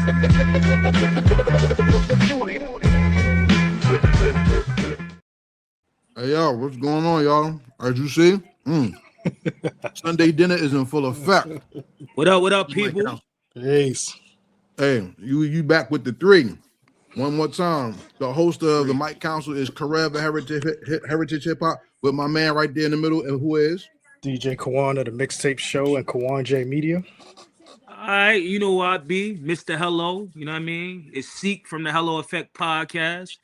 Hey, yo, what's going on, y'all? As you see, Sunday dinner is in full effect. What up, people? Peace. Hey, you back with the three. One more time. The host of the Mike Council is Karev, Heritage Hip Hop, with my man right there in the middle, and who is? DJ Kawon of the Mixtape Show and Kawon J Media. All right, you know what I be, Mr. Hello, you know what I mean? It's Seek from the Hello Effect Podcast.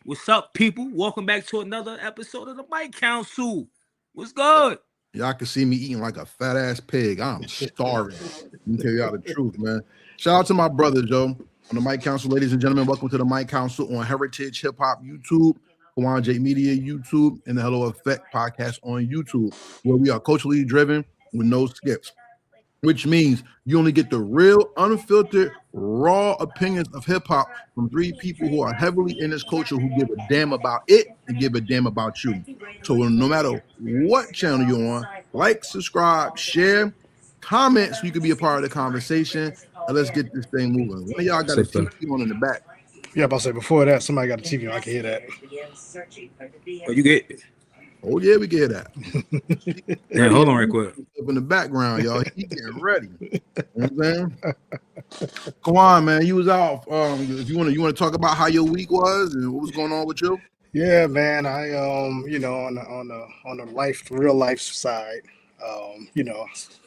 What's up, people? Welcome back to another episode of the Mike Council. What's good? Y'all can see me eating like a fat ass pig. I'm starving. Let me tell y'all the truth, man. Shout out to my brothers, yo, on the Mike Council, ladies and gentlemen. Welcome to the Mike Council on Heritage Hip Hop YouTube, Kawon J Media YouTube, and the Hello Effect Podcast on YouTube, where we are culturally driven with no skips, which means you only get the real, unfiltered, raw opinions of hip hop from three people who are heavily in this culture, who give a damn about it and give a damn about you. So no matter what channel you're on, like, subscribe, share, comment so you can be a part of the conversation, and let's get this thing moving. One of y'all got a TV on in the back. Yeah, about to say, before that, somebody got a TV on. I can hear that. Oh, you get it. Oh, yeah, we can hear that. Yeah, hold on right quick. Up in the background, y'all. He getting ready. You know what I'm saying? Come on, man. You was out. If you want to talk about how your week was and what was going on with you. Yeah, man. I on the real life side,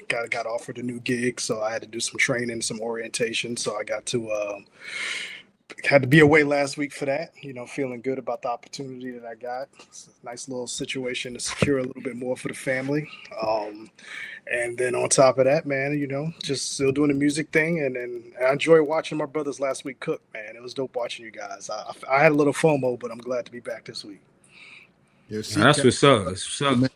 got offered a new gig, so I had to do some training, some orientation. So I got to had to be away last week for that. Feeling good about the opportunity that I got. It's a nice little situation to secure a little bit more for the family. And then on top of that, man, just still doing the music thing. And then I enjoyed watching my brothers last week cook, man. It was dope watching you guys. I had a little FOMO, but I'm glad to be back this week. Yeah, That's what's up. That's what's up.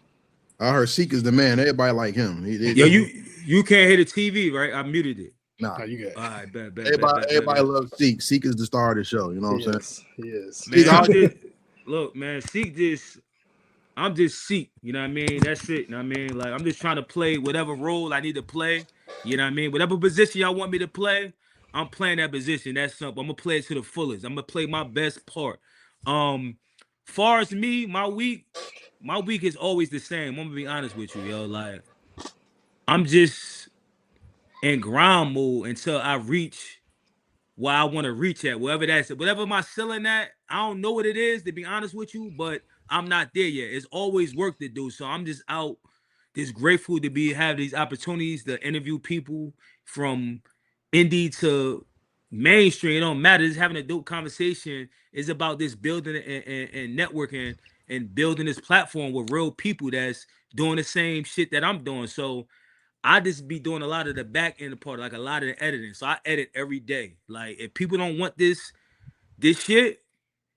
I heard Seek is the man. Everybody like him. You can't hear the TV, right? I muted it. Nah, you got it. All right, bet. Everybody loves Seek. Seek is the star of the show. You know what I'm saying? He is. Man, look, man, I'm just Seek. You know what I mean? That's it. You know what I mean? Like, I'm just trying to play whatever role I need to play. You know what I mean? Whatever position y'all want me to play, I'm playing that position. That's something. I'm gonna play it to the fullest. I'm gonna play my best part. Far as me, my week is always the same. I'm gonna be honest with you, yo. Like, I'm just in grind mode until I reach where I want to reach at, whatever my ceiling at. I don't know what it is, to be honest with you, but I'm not there yet. It's always work to do. So I'm just out, just grateful to have these opportunities to interview people from indie to mainstream. It don't matter. Just having a dope conversation is about this building and networking and building this platform with real people that's doing the same shit that I'm doing. So I just be doing a lot of the back end part, like a lot of the editing. So I edit every day. Like, if people don't want this shit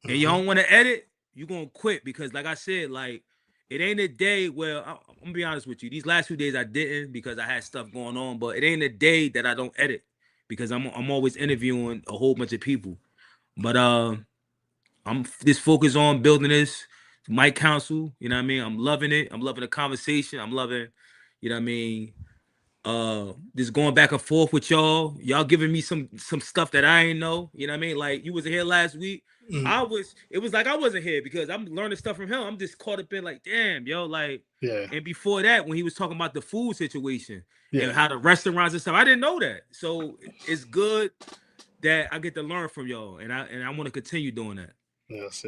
and you don't want to edit, you're going to quit. Because like I said, like, it ain't a day where, I'm going to be honest with you, these last few days I didn't because I had stuff going on, but it ain't a day that I don't edit because I'm always interviewing a whole bunch of people. But I'm just focused on building this Mike Council. You know what I mean? I'm loving it. I'm loving the conversation. I'm loving, you know what I mean? Just going back and forth with y'all giving me some stuff that I ain't know. You know what I mean? Like, you wasn't here last week. It was like I wasn't here because I'm learning stuff from him. I'm just caught up in, like, damn, yo, like, yeah. And before that, when he was talking about the food situation and how the restaurants and stuff, I didn't know that. So it's good that I get to learn from y'all, and I want to continue doing that. Yes.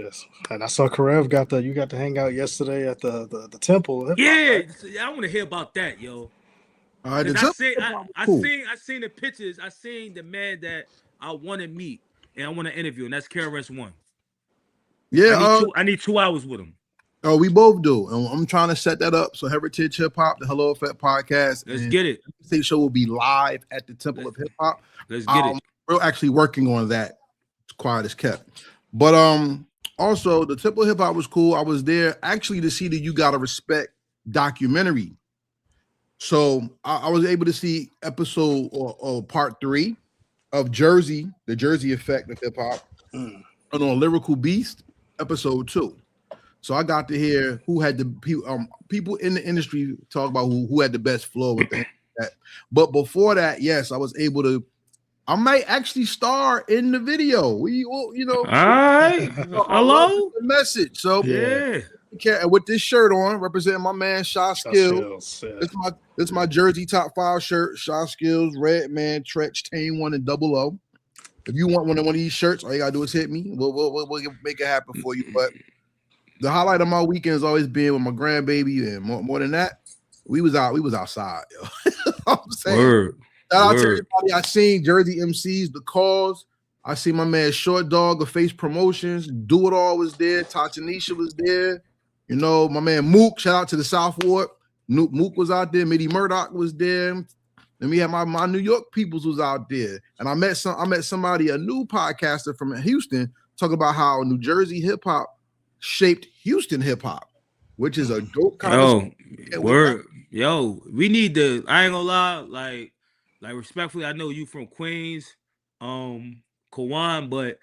And I saw Karev you got to hang out yesterday at the temple. Yeah, I want to hear about that, yo. All right, I seen the pictures. I seen the man that I want to meet and I want to interview, and that's KRS-One. Yeah, I need 2 hours with him. Oh, we both do, and I'm trying to set that up. So Heritage Hip Hop, the Hello Effect Podcast, let's get it. The show will be live at the Temple of Hip Hop. Let's get it. We're actually working on that. It's quiet as kept, but also the Temple of Hip Hop was cool. I was there actually to see the You Gotta Respect documentary. So I was able to see episode or part 3 of Jersey, the Jersey Effect of hip hop, and on Lyrical Beast, episode 2. So I got to hear who had the people in the industry talk about who had the best flow with that. But before that, yes, I was able to I might actually star in the video. You know, All right. I love Hello. the message. So Yeah. with this shirt on, representing my man Shaw Skills. Yeah. It's my Jersey top 5 shirt. Shaw Skills, Red Man, Tretch, Tane 1, and Double O. If you want one of these shirts, all you gotta do is hit me. We'll make it happen for you. But the highlight of my weekend has always been with my grandbaby, and more than that, we was outside. Yo. I'm saying, Word. shout out to everybody. I seen Jersey MCs, The Cause. I see my man Short Dog of Face Promotions. Do It All was there. Tatanisha was there. You know, my man Mook. Shout out to the South Ward. Mook was out there. Mitty Murdoch was there. And we had my New York peoples was out there. And I met somebody, a new podcaster from Houston, talking about how New Jersey hip hop shaped Houston hip hop, which is a dope conversation. Word. Yo, we need to, I ain't gonna lie, like respectfully, I know you from Queens, Kawon, but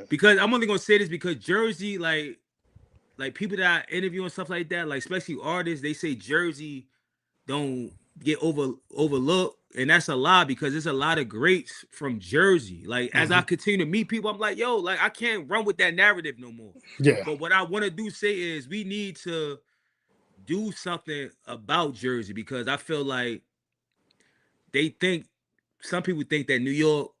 because I'm only gonna say this because Jersey, like people that I interview and stuff like that, like especially artists, they say Jersey don't get overlooked, and that's a lie because there's a lot of greats from Jersey. Like as I continue to meet people, I'm like, yo, like I can't run with that narrative no more. Yeah. But what I want to say is we need to do something about Jersey because I feel like some people think that New York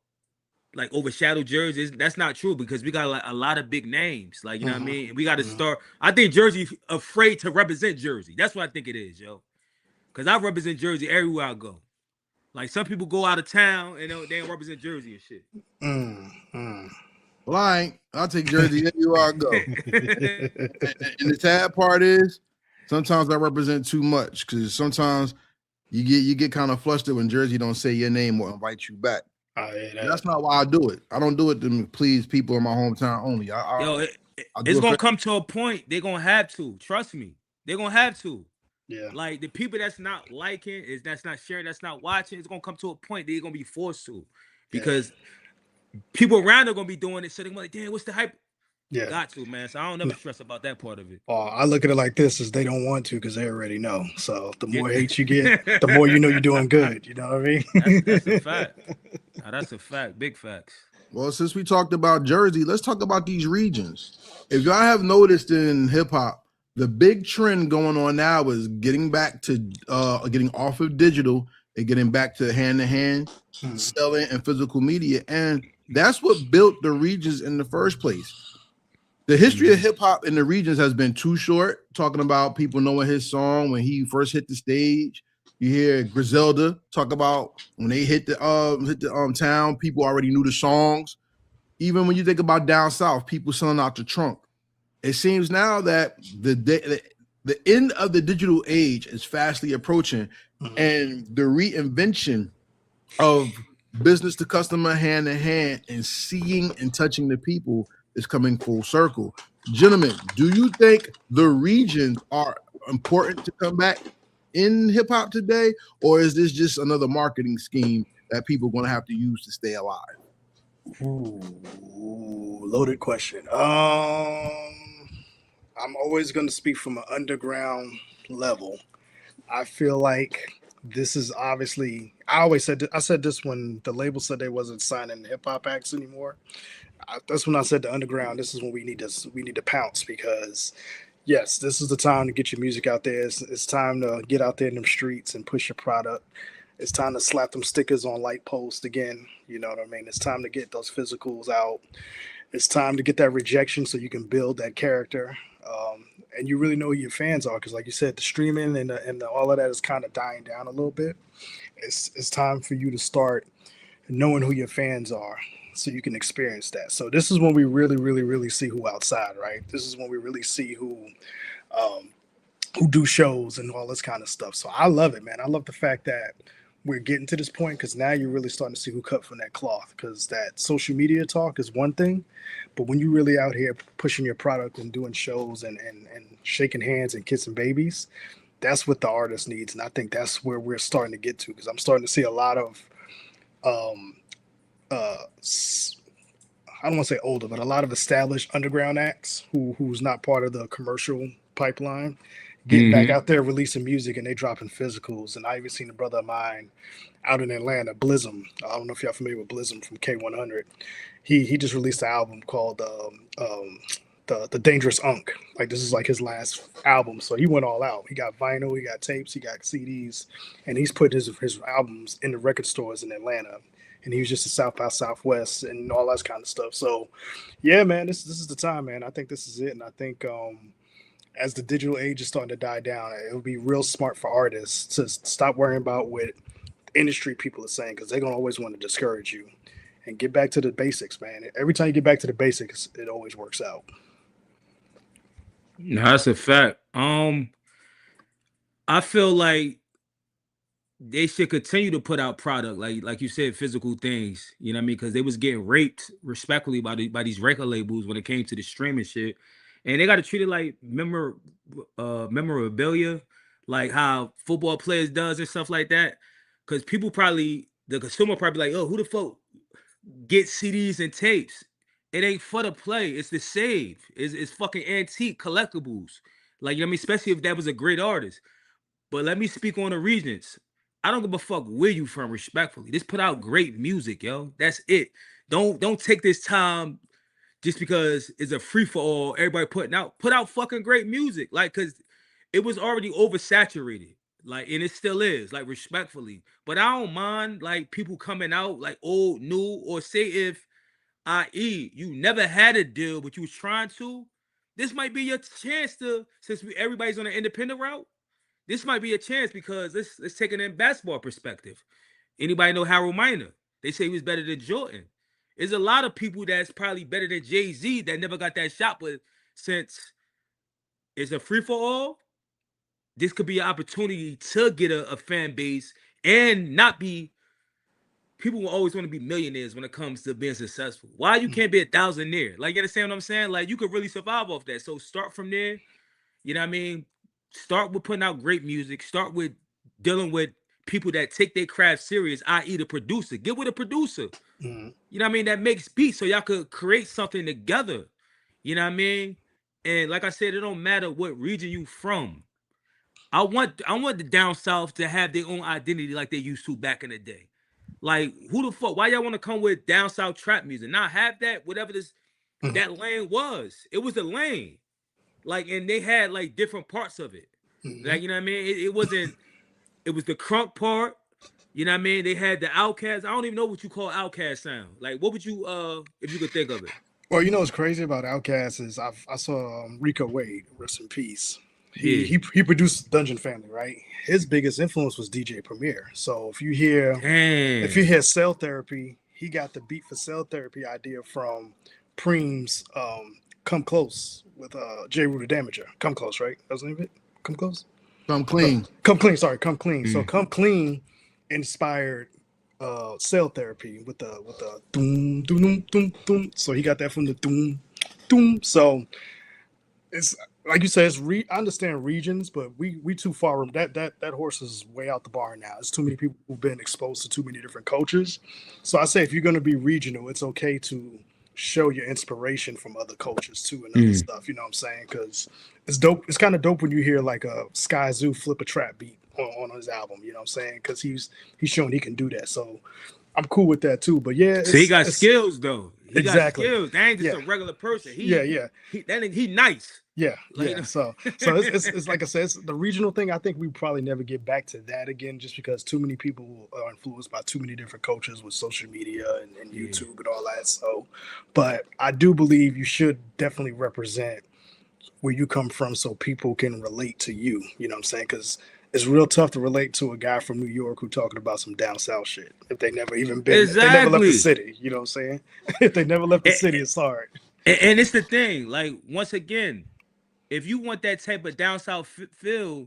like overshadow Jersey. That's not true because we got like a lot of big names. Like, you know what I mean? We got to start. I think Jersey afraid to represent Jersey. That's what I think it is, yo. Because I represent Jersey everywhere I go. Like some people go out of town and they don't represent Jersey and shit. Well, I'll take Jersey everywhere I go. And the sad part is sometimes I represent too much because sometimes you get kind of flustered when Jersey don't say your name or invite you back. That's not why I do it. I don't do it to please people in my hometown only. It's gonna come to a point they're gonna have to. Trust me, they're gonna have to. Yeah. Like the people that's not liking, that's not sharing, that's not watching, it's gonna come to a point they're gonna be forced to because people around are gonna be doing it. So they're like, damn, what's the hype? Yeah, got to, man. So I don't never stress about that part of it. I look at it like this: is they don't want to because they already know. So the more hate you get, the more you know you're doing good. You know what I mean? That's a fact. That's a fact. Big facts. Well, since we talked about Jersey, let's talk about these regions. If y'all have noticed in hip hop, the big trend going on now is getting back to getting off of digital and getting back to hand-to-hand selling and physical media, and that's what built the regions in the first place. The history of hip hop in the regions has been too short. Talking about people knowing his song when he first hit the stage. You hear Griselda talk about when they hit the town, people already knew the songs. Even when you think about down south, people selling out the trunk. It seems now that the end of the digital age is fastly approaching, and the reinvention of business to customer, hand to hand, and seeing and touching the people is coming full circle. Gentlemen, do you think the regions are important to come back in hip hop today, or is this just another marketing scheme that people are going to have to use to stay alive? Ooh, loaded question. I'm always going to speak from an underground level. I feel like this is obviously. I said this when the label said they wasn't signing hip hop acts anymore. That's when I said the underground. This is when we need to pounce because, yes, this is the time to get your music out there. It's time to get out there in them streets and push your product. It's time to slap them stickers on light posts again. You know what I mean? It's time to get those physicals out. It's time to get that rejection so you can build that character. And you really know who your fans are because, like you said, the streaming and all of that is kind of dying down a little bit. It's time for you to start knowing who your fans are so you can experience that. So this is when we really, really, really see who outside, right? This is when we really see who do shows and all this kind of stuff. So I love it, man. I love the fact that we're getting to this point because now you're really starting to see who cut from that cloth because that social media talk is one thing, but when you're really out here pushing your product and doing shows and shaking hands and kissing babies, that's what the artist needs. And I think that's where we're starting to get to because I'm starting to see a lot of I don't want to say older, but a lot of established underground acts who's not part of the commercial pipeline. getting back out there releasing music, and they dropping physicals. And I even seen a brother of mine out in Atlanta, Blizzum. I don't know if y'all familiar with Blizzum from K100. He just released an album called the Dangerous Unk. Like, this is like his last album, so he went all out. He got vinyl, he got tapes, he got CDs, and he's put his albums in the record stores in Atlanta. And he was just in South by Southwest and all that kind of stuff. So, yeah, man, this is the time, man. I think this is it, and I think as the digital age is starting to die down, it would be real smart for artists to stop worrying about what industry people are saying, because they're gonna always want to discourage you, and get back to the basics, man. Every time you get back to the basics, it always works out. No, that's a fact. I feel like they should continue to put out product, like you said, physical things. You know what I mean? Because they was getting raped respectfully by these record labels when it came to the streaming shit, and they got to treat it like memorabilia, like how football players does and stuff like that. Because the consumer probably like, oh, who the fuck get CDs and tapes? It ain't for the play. It's the save. It's fucking antique collectibles. Like, you know what I mean? Especially if that was a great artist. But let me speak on the regions. I don't give a fuck where you from, respectfully. Just put out great music, yo. That's it. Don't take this time just because it's a free-for-all, everybody put out fucking great music. Like, cause it was already oversaturated. Like, and it still is, like, respectfully. But I don't mind like people coming out like old, new, or say if i.e. you never had a deal, but you was trying to. This might be your chance to, since everybody's on an independent route. This might be a chance, because let's take it in basketball perspective. Anybody know Harold Miner? They say he was better than Jordan. There's a lot of people that's probably better than Jay-Z that never got that shot, but since it's a free-for-all, this could be an opportunity to get a fan base and not be. People will always want to be millionaires when it comes to being successful. Why you can't be a thousandaire? Like, you understand what I'm saying? Like, you could really survive off that. So start from there. You know what I mean? Start with putting out great music. Start with dealing with people that take their craft serious, i.e. the producer. Get with a producer. You know what I mean? That makes beats so y'all could create something together. You know what I mean? And like I said, it don't matter what region you from. I want the down south to have their own identity like they used to back in the day. Like, who the fuck? Why y'all want to come with down south trap music? Not have that, whatever that lane was. It was a lane. Like, and they had like different parts of it. Like, you know what I mean? It wasn't, it was the crunk part. You know what I mean? They had the Outkast. I don't even know what you call Outkast sound. Like, what would you, if you could think of it? Well, you know what's crazy about Outkast is I saw Rico Wade, rest in peace. He produced Dungeon Family, right? His biggest influence was DJ Premier. So if you hear Cell Therapy, he got the beat for Cell Therapy idea from Preem's Come Close with J. Rue the Damager. Come Close, right? That was the name of it? Come Close? Come Clean. Come Clean, sorry, Come Clean. So Come Clean inspired Cell Therapy with the doom doom doom doom. So he got that from the doom doom. So it's like you said, I understand regions, but we too far. That horse is way out the barn now. It's too many people who've been exposed to too many different cultures. So I say if you're going to be regional, it's okay to show your inspiration from other cultures too and other stuff. You know what I'm saying? Because it's dope. It's kind of dope when you hear like a Sky Zoo flip a trap beat on his album. You know what I'm saying? Because he's showing he can do that. So I'm cool with that too. But yeah, so he got skills though. He got skills. That ain't just a regular person. He nice. Yeah, like, yeah. So it's like I said, it's the regional thing. I think we probably never get back to that again, just because too many people are influenced by too many different cultures with social media and YouTube and all that. So, but I do believe you should definitely represent where you come from, so people can relate to you. You know what I'm saying? Because it's real tough to relate to a guy from New York who talking about some down south shit if they never even been. If they never left the city. You know what I'm saying? If they never left the city, it's hard. And it's the thing. Like, once again, if you want that type of down south feel,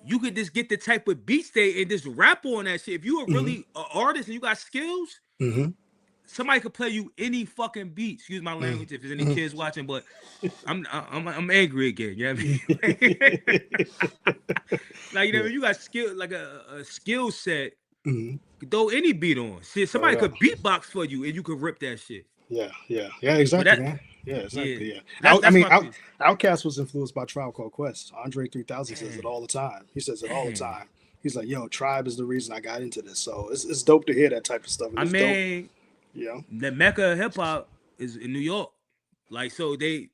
you could just get the type of beats they and just rap on that shit. If you are really an artist and you got skills, somebody could play you any fucking beat. Excuse my language if there's any kids watching, but I'm angry again. You know what I mean? Like, you know, you got skill, like a skill set. Throw any beat on. Shit, somebody could beatbox for you and you could rip that shit. Yeah, exactly, man. Yeah, exactly. Yeah. That's my piece. Outkast was influenced by Tribe Called Quest. Andre 3000 says it all the time. He says it all the time. He's like, yo, Tribe is the reason I got into this. So it's dope to hear that type of stuff. I It's mean, dope. the Mecca of hip hop is in New York. Like, so they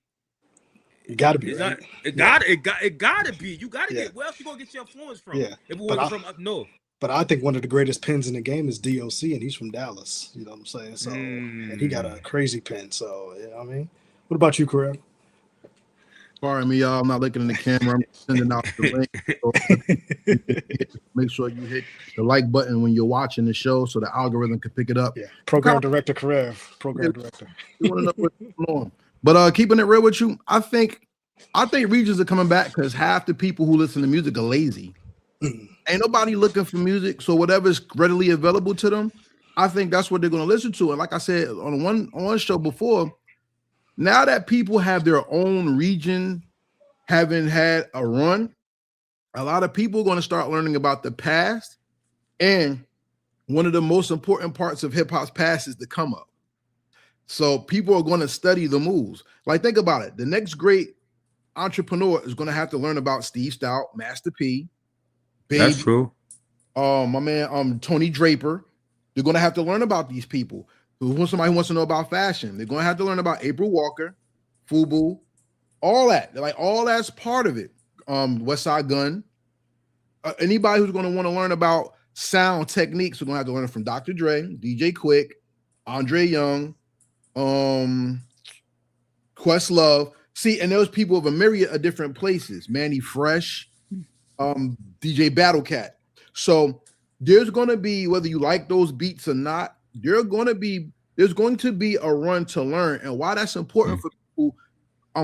You gotta be right. It gotta be. You gotta get. Where else you gonna get your influence from? Yeah. If it wasn't from up north. But I think one of the greatest pens in the game is DOC, and he's from Dallas. You know what I'm saying? So, and he got a crazy pen. So, you know what I mean? What about you, Karev? Pardon me, y'all. I'm not looking in the camera. I'm sending out the link. So make sure you hit the like button when you're watching the show so the algorithm can pick it up. Yeah. Program director Karev. Program director. You want to know what's going on. But keeping it real with you, I think regions are coming back because half the people who listen to music are lazy. Ain't nobody looking for music, so whatever's readily available to them, I think that's what they're going to listen to. And like I said on one show before, now that people have their own region, having had a run, a lot of people are going to start learning about the past. And one of the most important parts of hip hop's past is the come up. So people are going to study the moves. Like, think about it. The next great entrepreneur is going to have to learn about Steve Stout, Master P, Baby, that's true. My man, Tony Draper. They're going to have to learn about these people. Somebody who wants to know about fashion, they're going to have to learn about April Walker, Fubu, all that. Like, all that's part of it. West Side Gun. Anybody who's going to want to learn about sound techniques, we're going to have to learn from Dr. Dre, DJ Quick, Andre Young, Questlove. See, and those people of a myriad of different places. Manny Fresh, DJ Battle Cat. So there's going to be, whether you like those beats or not, there's going to be a run to learn. And why that's important for people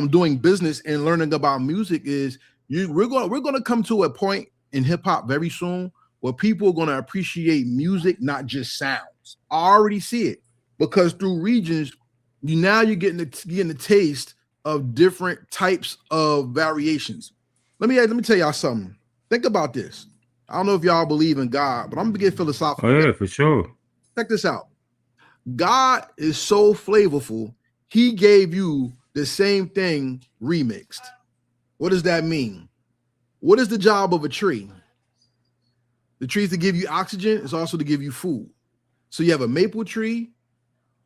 doing business and learning about music is we're going to come to a point in hip hop very soon where people are going to appreciate music, not just sounds. I already see it because through regions, you're getting the taste of different types of variations. Let me tell y'all something. Think about this. I don't know if y'all believe in God, but I'm gonna get philosophical. Oh yeah, for sure. Check this out. God is so flavorful, he gave you the same thing remixed. What does that mean? What is the job of a tree? The tree is to give you oxygen, it's also to give you food. So you have a maple tree,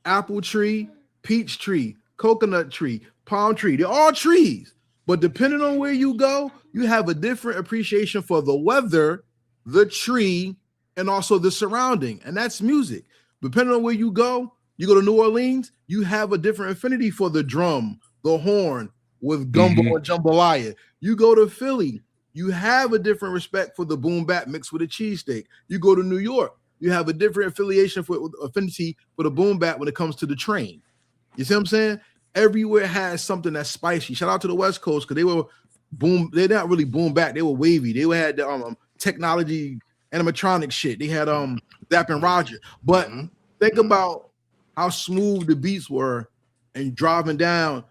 apple tree, peach tree, coconut tree, palm tree. They're all trees. But depending on where you go, you have a different appreciation for the weather, the tree, and also the surrounding. And that's music. Depending on where you go to New Orleans, you have a different affinity for the drum, the horn with gumbo and jambalaya. You go to Philly, you have a different respect for the boom bap mixed with a cheesesteak. You go to New York, you have a different affinity for the boom bap when it comes to the train. You see what I'm saying? Everywhere has something that's spicy. Shout out to the West Coast because they were boom. They're not really boom back. They were wavy. They had the technology, animatronic shit. They had Zap and Roger. But think about how smooth the beats were and driving down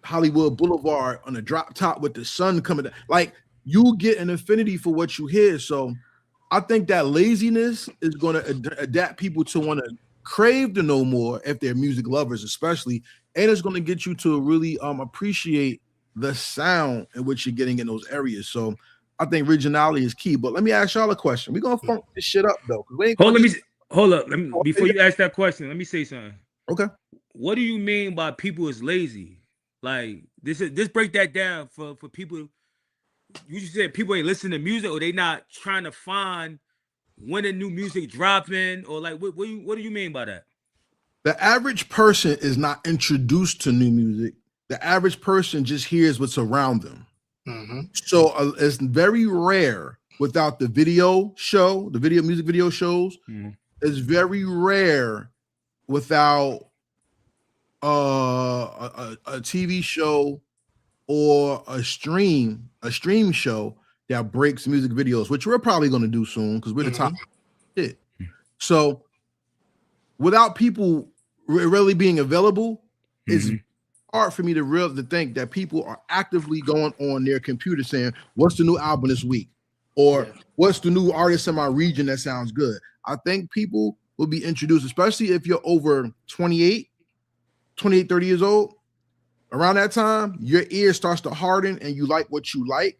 Hollywood Boulevard on a drop top with the sun coming down. Like, you get an affinity for what you hear. So I think that laziness is going to adapt people to want to crave to know more if they're music lovers, especially, and it's going to get you to really appreciate the sound in which you're getting in those areas. So I think regionality is key. But let me ask y'all a question. We're gonna funk this shit up though. Hold up. Before you ask that question, let me say something. Okay. What do you mean by people is lazy? Like, this break that down for people. You just said people ain't listening to music, or they not trying to find when the new music dropping, or like what do you mean by that? The average person is not introduced to new music. The average person just hears what's around them. So it's very rare without the video show, the music video shows. It's very rare without a TV show or a stream show that breaks music videos, which we're probably going to do soon because we're the top shit. So without people really being available, it's hard for me to think that people are actively going on their computer saying, what's the new album this week? Or what's the new artist in my region that sounds good? I think people will be introduced, especially if you're over 28, 30 years old. around that time, your ear starts to harden and you like what you like.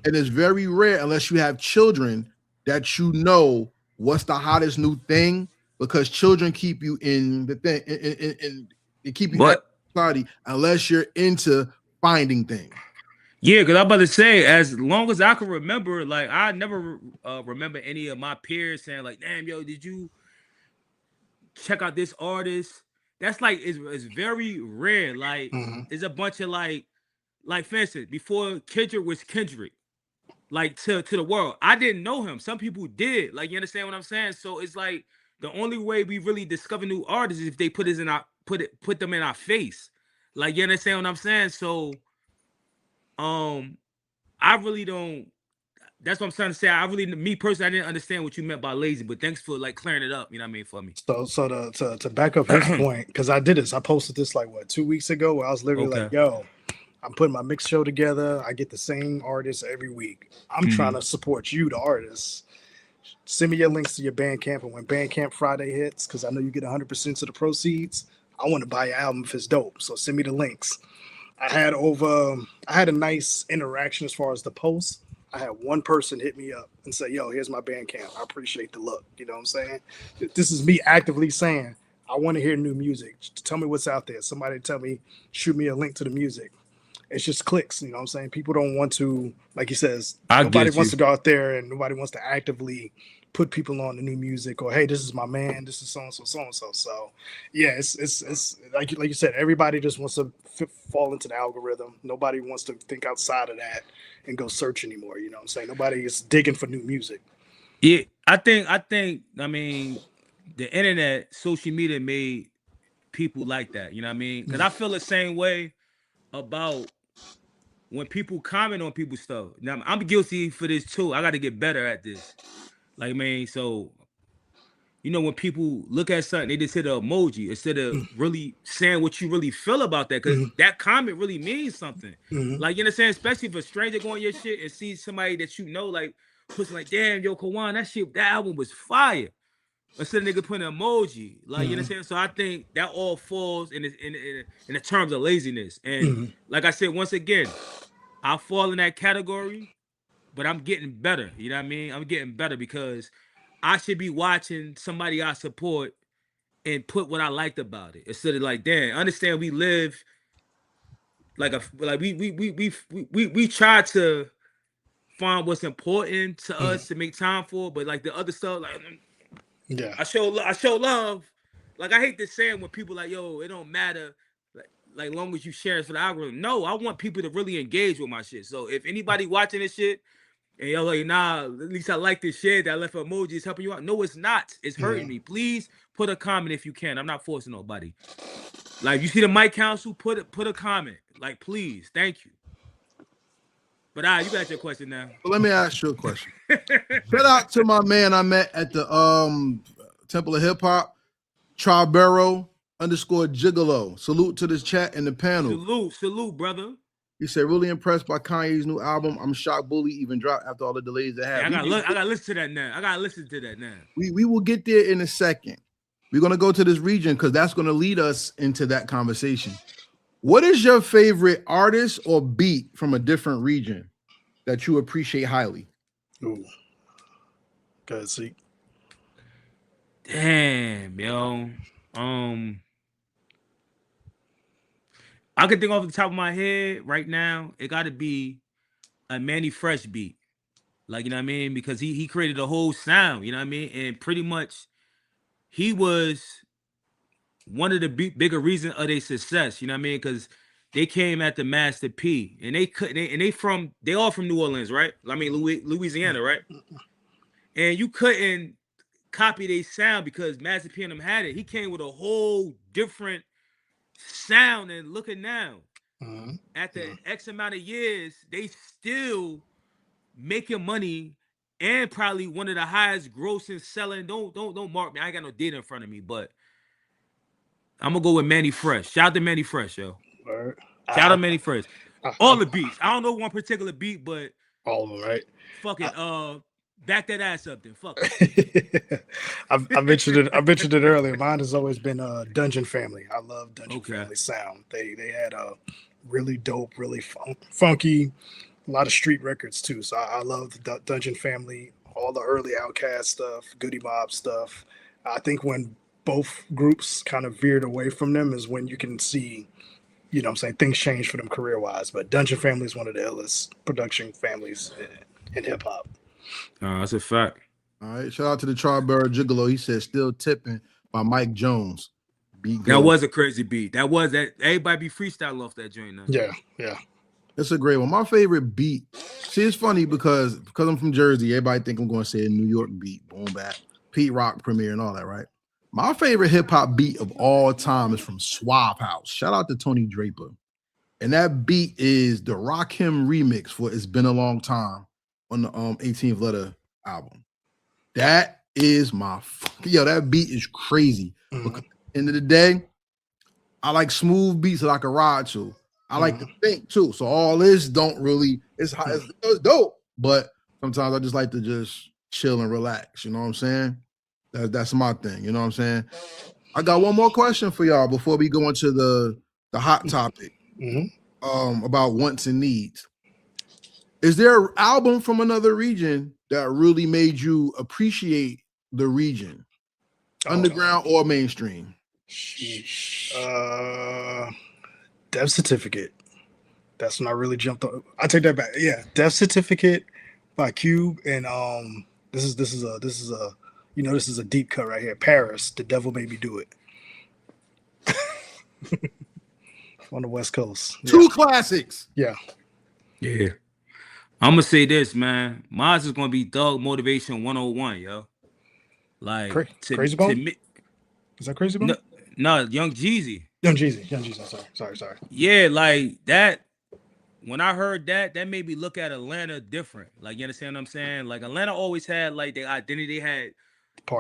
And it's very rare unless you have children that you know what's the hottest new thing, because children keep you in the thing and they keep you at society unless you're into finding things. Yeah, because I'm about to say, as long as I can remember, like I never remember any of my peers saying like, damn, yo, did you check out this artist? That's like it's very rare. Like it's a bunch of like for instance, before Kendrick was Kendrick, like to the world, I didn't know him. Some people did. Like, you understand what I'm saying? So it's like the only way we really discover new artists is if they put them in our face. Like, you understand what I'm saying? So I really don't. That's what I'm trying to say. Me personally, I didn't understand what you meant by lazy, but thanks for like clearing it up. You know what I mean, for me. So to back up his point, because I did this, I posted this like 2 weeks ago, where I was literally like, yo, I'm putting my mix show together. I get the same artists every week. I'm trying to support you, the artists. Send me your links to your Bandcamp, and when Bandcamp Friday hits, because I know you get 100% of the proceeds, I want to buy your album if it's dope. So send me the links. I had a nice interaction as far as the post. I had one person hit me up and say, yo, here's my Bandcamp. I appreciate the look. You know what I'm saying? This is me actively saying, I want to hear new music. Tell me what's out there. Somebody tell me, shoot me a link to the music. It's just clicks. You know what I'm saying? People don't want to, like he says, nobody wants to go out there, and nobody wants to actively put people on the new music, or, hey, this is my man. This is so-and-so, so-and-so. So yeah, it's like you said, everybody just wants to fall into the algorithm. Nobody wants to think outside of that and go search anymore. You know what I'm saying? Nobody is digging for new music. Yeah, I think, I mean, the internet, social media made people like that. You know what I mean? Because I feel the same way about when people comment on people's stuff. Now, I'm guilty for this too. I got to get better at this. Like, man, so, you know, when people look at something, they just hit an emoji instead of really saying what you really feel about that, because that comment really means something. Like, you understand? Especially if a stranger go on your shit and see somebody that you know, like, puts like, damn, yo, Kawon, that album was fire. Instead of nigga putting an emoji, like, you understand? So I think that all falls in the terms of laziness. And like I said, once again, I fall in that category, but I'm getting better. You know what I mean? I'm getting better because I should be watching somebody I support and put what I liked about it instead of like, damn, understand we live like we try to find what's important to us to make time for, but like the other stuff, like I show love. Like, I hate this saying when people like, yo, it don't matter, like long as you share it for the algorithm. No, I want people to really engage with my shit. So if anybody watching this shit and y'all like, nah, at least I like this shit that I left emoji, it's helping you out. No, it's not. It's hurting me. Please put a comment if you can. I'm not forcing nobody. Like, you see the Mic Council, put a comment. Like, please, thank you. But you got your question now. Well, let me ask you a question. Shout out to my man I met at the Temple of Hip Hop, Tribero _Gigolo. Salute to this chat and the panel. Salute, brother. He said, really impressed by Kanye's new album. I'm shocked Bully even dropped after all the delays they had. Yeah, I gotta listen to that now. We will get there in a second. We're gonna go to this region because that's gonna lead us into that conversation. What is your favorite artist or beat from a different region that you appreciate highly? Ooh. Go ahead, see. Damn, yo. I can think off the top of my head right now, it got to be a Manny Fresh beat. Like, you know what I mean? Because he created a whole sound, you know what I mean? And pretty much he was one of the bigger reasons of their success, you know what I mean? Because they came at the Master P, and they all from New Orleans, right? I mean, Louisiana, right? And you couldn't copy their sound because Master P and them had it. He came with a whole different sound, and looking now, after X amount of years, they still making money and probably one of the highest grossing selling. Don't mark me. I ain't got no data in front of me, but I'm gonna go with Manny Fresh. Shout out to Manny Fresh, yo. Shout out to Manny Fresh. All the beats. I don't know one particular beat, but all of them, right? Fucking Back that ass up then. Fuck it. I mentioned it. I mentioned it earlier. Mine has always been Dungeon Family. I love Dungeon Okay. Family sound. They had a really dope, really funky, a lot of street records too. So I love the Dungeon Family, all the early Outkast stuff, Goody Mob stuff. I think when both groups kind of veered away from them is when you can see, you know what I'm saying, things change for them career wise. But Dungeon Family is one of the illest production families in hip hop. That's a fact. All right, shout out to the Charberry Gigolo. He said "Still Tipping" by Mike Jones. Beat That good. was a crazy beat. That was that. Everybody be freestyle off that joint now. Yeah. It's a great one. My favorite beat. See, it's funny because I'm from Jersey. Everybody think I'm going to say a New York beat, boom bap, Pete Rock premiere and all that, right? My favorite hip hop beat of all time is from Swab House. Shout out to Tony Draper, and that beat is the Rakim remix for "It's Been a Long Time" on the 18th Letter album. That is my that beat is crazy. Because at the end of the day, I like smooth beats that I can ride to. I like to think too. So all this don't really it's dope, but sometimes I just like to just chill and relax. You know what I'm saying? That's my thing. You know what I'm saying? I got one more question for y'all before we go into the hot topic about wants and needs. Is there an album from another region that really made you appreciate the region, underground or mainstream? Death Certificate. That's when I really jumped on. I take that back. Yeah, Death Certificate by Cube, and this is a deep cut right here. Paris, The Devil Made Me Do It. On the West Coast. Two classics. Yeah. I'm gonna say this, man. Mine's is gonna be Thug Motivation 101, yo. Like Crazy Bone? Is that Crazy Bone? No, Young Jeezy. Young Jeezy. I'm sorry. Yeah, like that. When I heard that made me look at Atlanta different. Like, you understand what I'm saying? Like, Atlanta always had like their identity. They had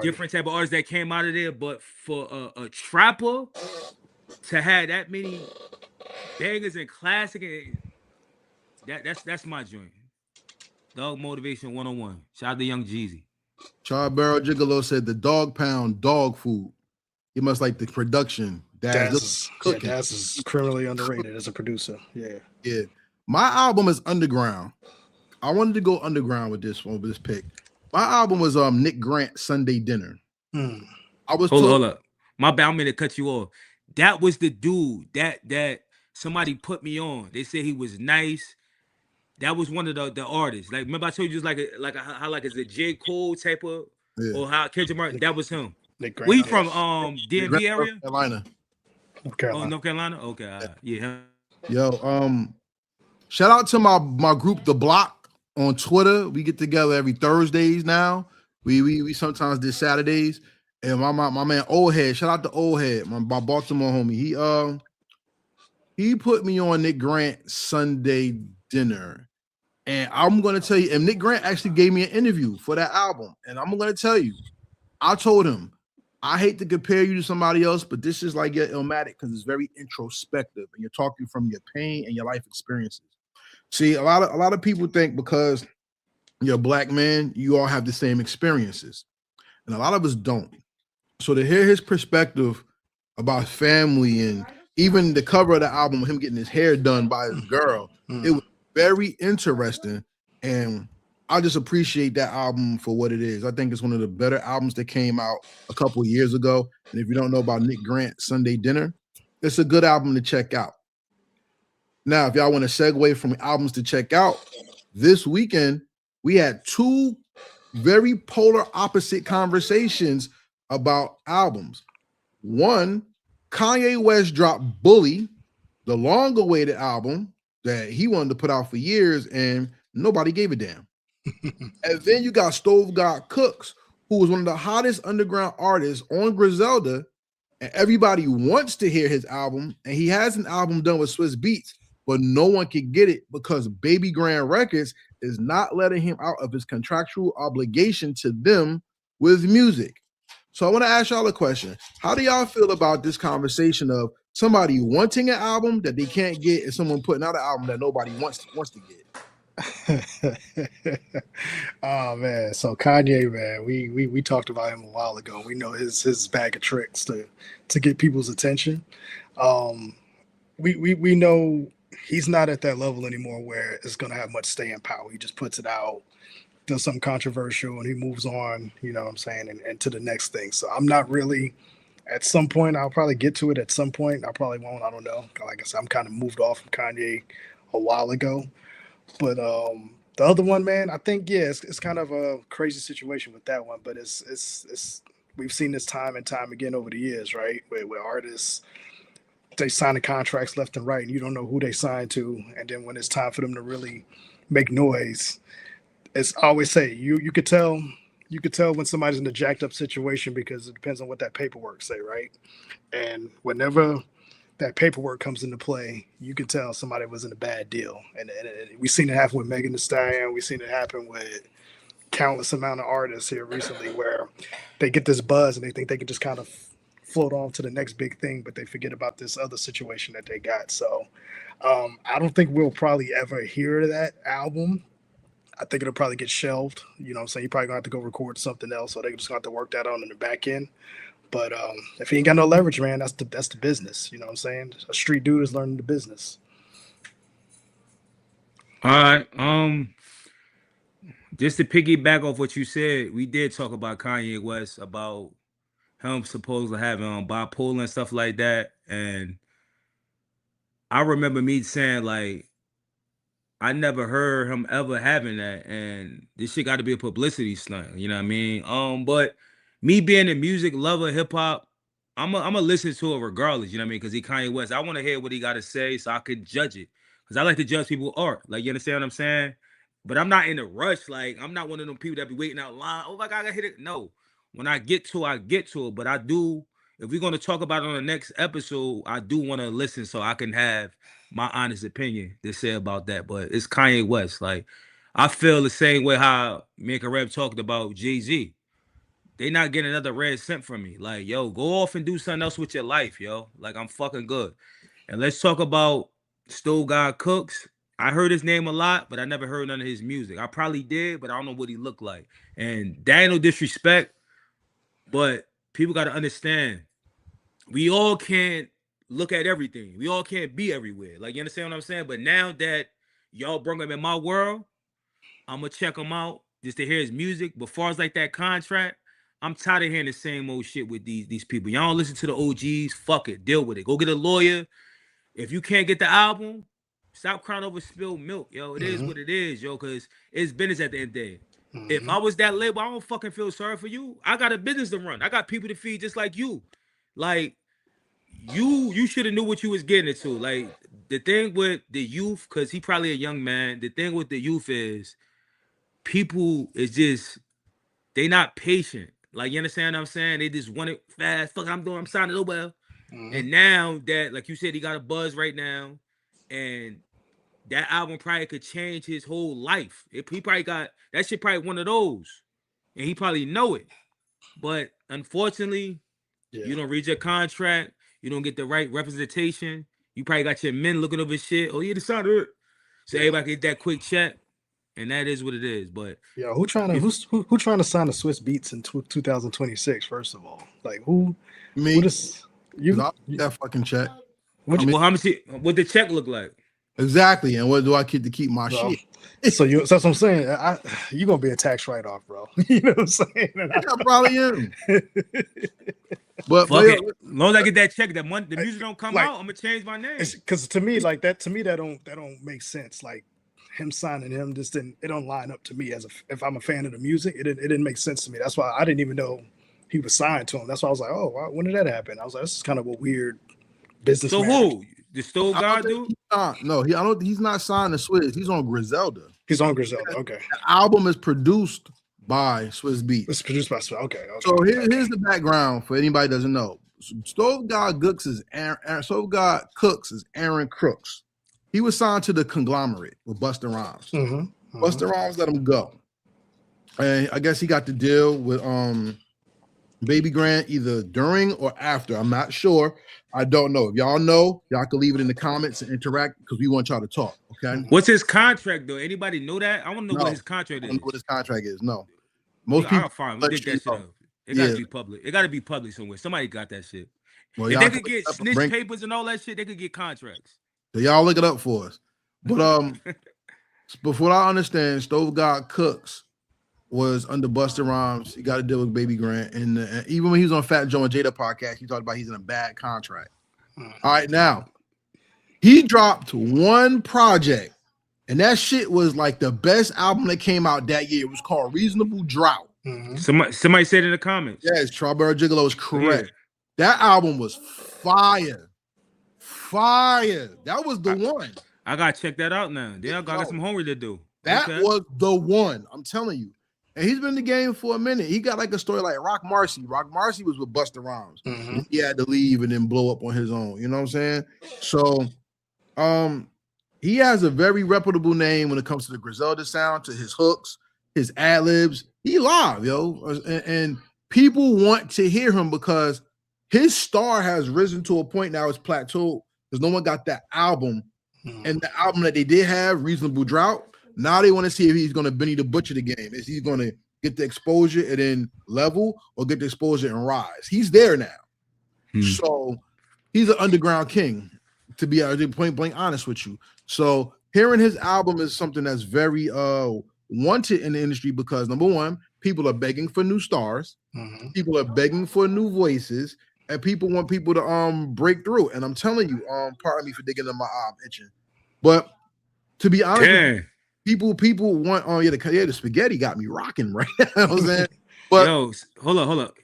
different type of artists that came out of there. But for a trapper to have that many bangers and classic, that's my joint. Dog Motivation 101. Shout out to Young Jeezy. Charberry Gigolo said the Dog Pound dog food. He must like the production. Daz is criminally underrated as a producer. Yeah. My album is underground. I wanted to go underground with this pick. My album was Nick Grant Sunday Dinner. I was hold up. My bad, I'm going to cut you off. That was the dude that somebody put me on. They said he was nice. That was one of the artists. Like, remember I told you just how it's a J. Cole type of or how Kendrick Martin. That was him. We from DMV area? North Carolina. Oh, North Carolina? Okay. Yeah. Yo, shout out to my group The Block on Twitter. We get together every Thursdays now. We sometimes do Saturdays. And my man Old Head, shout out to Old Head, my Baltimore homie. He put me on Nick Grant Sunday Dinner. And I'm gonna tell you, and Nick Grant actually gave me an interview for that album. And I'm gonna tell you, I told him, I hate to compare you to somebody else, but this is like your Illmatic because it's very introspective and you're talking from your pain and your life experiences. See, a lot of people think because you're a black man, you all have the same experiences. And a lot of us don't. So to hear his perspective about family and even the cover of the album, him getting his hair done by his girl, it was very interesting. And I just appreciate that album for what it is. I think it's one of the better albums that came out a couple of years ago. And if you don't know about Nick Grant Sunday Dinner, it's a good album to check out. Now, if y'all want to segue from albums to check out, this weekend we had two very polar opposite conversations about albums. One, Kanye West dropped Bully, the long-awaited album that he wanted to put out for years, and nobody gave a damn. And then you got Stove God Cooks, who was one of the hottest underground artists on Griselda, and everybody wants to hear his album, and he has an album done with Swiss Beats, but no one can get it because Baby Grand Records is not letting him out of his contractual obligation to them with music. So I want to ask y'all a question. How do y'all feel about this conversation of somebody wanting an album that they can't get and someone putting out an album that nobody wants to get? Oh man, so Kanye, man, we talked about him a while ago. We know his bag of tricks to get people's attention. Um, we know he's not at that level anymore where it's gonna have much staying power. He just puts it out, does something controversial, and he moves on. You know what I'm saying, and to the next thing. So I'm not really. At some point, I'll probably get to it. At some point, I probably won't. I don't know. Like I said, I'm kind of moved off from Kanye a while ago. But the other one, man, I think it's kind of a crazy situation with that one. But it's we've seen this time and time again over the years, right? Where artists they sign the contracts left and right, and you don't know who they signed to, and then when it's time for them to really make noise, it's I always say you could tell when somebody's in a jacked up situation because it depends on what that paperwork say, right? And whenever that paperwork comes into play, you can tell somebody was in a bad deal. And we've seen it happen with Megan Thee Stallion. We've seen it happen with countless amount of artists here recently where they get this buzz and they think they can just kind of float on to the next big thing, but they forget about this other situation that they got. So I don't think we'll probably ever hear that album. I think it'll probably get shelved. You know what I'm saying? You're probably gonna have to go record something else, or they just gonna have to work that on in the back end. But if he ain't got no leverage, man, that's the business. You know what I'm saying? A street dude is learning the business. All right. Just to piggyback off what you said, we did talk about Kanye West, about him supposedly having bipolar and stuff like that. And I remember me saying, like, I never heard him ever having that, and this shit got to be a publicity stunt. You know what I mean? But me being a music lover, hip hop, I'm a listen to it regardless. You know what I mean? Because he Kanye West, I want to hear what he got to say so I can judge it. Because I like to judge people's art. Like, you understand what I'm saying? But I'm not in a rush. Like, I'm not one of them people that be waiting out line. Oh my God, I gotta hit it. No, when I get to it, I get to it. But I do. If we're gonna talk about it on the next episode, I do want to listen so I can have my honest opinion to say about that. But it's Kanye West. Like, I feel the same way how me and Karev talked about Jay-Z. They not getting another red cent from me. Like, yo, go off and do something else with your life, yo. Like, I'm fucking good. And let's talk about Stove God Cooks. I heard his name a lot, but I never heard none of his music. I probably did, but I don't know what he looked like. And that ain't no disrespect, but people got to understand, we all can't look at everything. We all can't be everywhere. Like, you understand what I'm saying? But now that y'all bring him in my world, I'm gonna check him out just to hear his music. But far as like that contract, I'm tired of hearing the same old shit with these people. Y'all don't listen to the OGs. Fuck it, deal with it. Go get a lawyer. If you can't get the album, stop crying over spilled milk, yo. It is what it is, yo. Because it's business at the end of the day. If I was that label, I don't fucking feel sorry for you. I got a business to run. I got people to feed just like you. Like, you should have knew what you was getting into. Like, the thing with the youth, because he probably a young man, the thing with the youth is people is just, they not patient. Like, you understand what I'm saying? They just want it fast. Fuck, I'm signing it well. And now that, like you said, he got a buzz right now, and that album probably could change his whole life. He probably got that shit, probably one of those, and he probably know it. But unfortunately, you don't read your contract. You don't get the right representation. You probably got your men looking over shit. Oh, you decided it. So everybody get that quick check, and that is what it is. But yeah, who trying to sign the Swiss Beats in 2026? First of all, like who? Me. What is you? That fucking check. How much? What the check look like? Exactly. And what do I get to keep my shit? So that's what I'm saying. You're gonna be a tax write-off, bro. You know what I'm saying? I probably am. But fuck it. As long as I get that check, the music don't come out, I'm gonna change my name. Because to me, that don't make sense. Like him signing him just it don't line up to me if I'm a fan of the music. It didn't make sense to me. That's why I didn't even know he was signed to him. That's why I was like, oh, when did that happen? I was like, this is kind of a weird business. So who? The Stove God dude? No, he's not signed to Swizz. He's on Griselda. He's on Griselda. Okay. The album is produced by Swizz Beatz. It's produced by Swizz. Okay. So here's the background for anybody that doesn't know. Stove God Cooks is Aaron Crooks. He was signed to the conglomerate with Busta Rhymes. Busta Rhymes let him go, and I guess he got the deal with Baby Grant either during or after. I'm not sure. I don't know. If y'all know, y'all can leave it in the comments and interact because we want y'all to talk. Okay. What's his contract though? Anybody know that? I want to know No, what his contract I is. don't know what his contract is. No. Most people I'll find. Dig that shit up. It gotta be public. It gotta be public somewhere. Somebody got that shit. Well, if they could get snitch papers and all that shit, they could get contracts. So y'all look it up for us. But but what I understand, Stove God Cooks was under Busta Rhymes. He got to deal with Baby Grant, and even when he was on Fat Joe and Jada podcast, he talked about he's in a bad contract. All right, now he dropped one project, and that shit was like the best album that came out that year. It was called Reasonable Drought. Somebody said in the comments. Yes, Strawberry Gigolo is correct. Yeah. That album was fire. That was the one. I gotta check that out now. Then I got some homework to do. That was the one. I'm telling you. And he's been in the game for a minute. He got like a story like Rock Marcy. Rock Marcy was with Busta Rhymes. He had to leave and then blow up on his own. You know what I'm saying? So he has a very reputable name when it comes to the Griselda sound, to his hooks, his ad-libs. He live, yo. And people want to hear him because his star has risen to a point now, it's plateaued because no one got that album. And the album that they did have, Reasonable Drought, now they want to see if he's going to Benny the Butcher the game. Is he going to get the exposure and then level, or get the exposure and rise? He's there now. So he's an underground king, to be point blank honest with you. So hearing his album is something that's very wanted in the industry because, number one, people are begging for new stars. People are begging for new voices. And people want people to break through. And I'm telling you, pardon me for digging in my eye, itching. But to be honest, people want the spaghetti got me rocking right now. You know what I'm saying? But yo, hold up.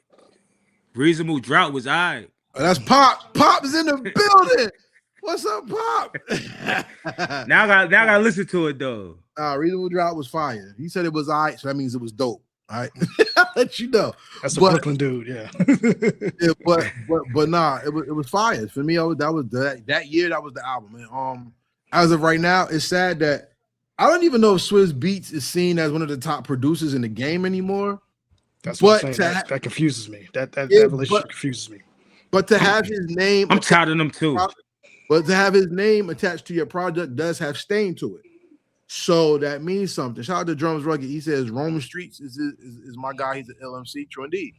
Reasonable Drought was alright. That's Pop. Pop is in the building. What's up, Pop? now I gotta listen to it though. Reasonable Drought was fire. He said it was alright, so that means it was dope. All right, I'll let you know. That's a Brooklyn dude, yeah. but nah, it was fire for me. That year. That was the album. And as of right now, it's sad that I don't even know if Swizz Beatz is seen as one of the top producers in the game anymore. That's what I'm saying. That confuses me. That relationship confuses me. But to have his name, I'm tired of them too. But to have his name attached to your project does have stain to it. So that means something. Shout out to Drums Rugged. He says Roman Streets is my guy. He's an LMC. True indeed.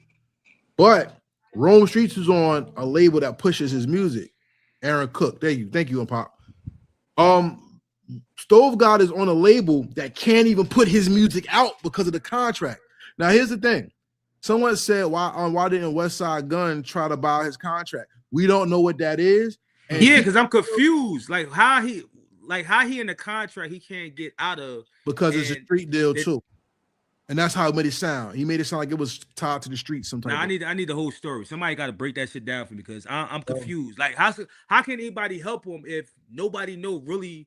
But Roman Streets is on a label that pushes his music. Aaron Cook. Thank you, Pop. Stove God is on a label that can't even put his music out because of the contract. Now, here's the thing. Someone said, why didn't Westside Gunn try to buy his contract? We don't know what that is. And because I'm confused. Like how he in the contract he can't get out of, because it's a street deal too, and that's how it made it sound. He made it sound like it was tied to the street. Sometimes I need the whole story. Somebody got to break that shit down for me because I'm confused. Like how can anybody help him if nobody know really?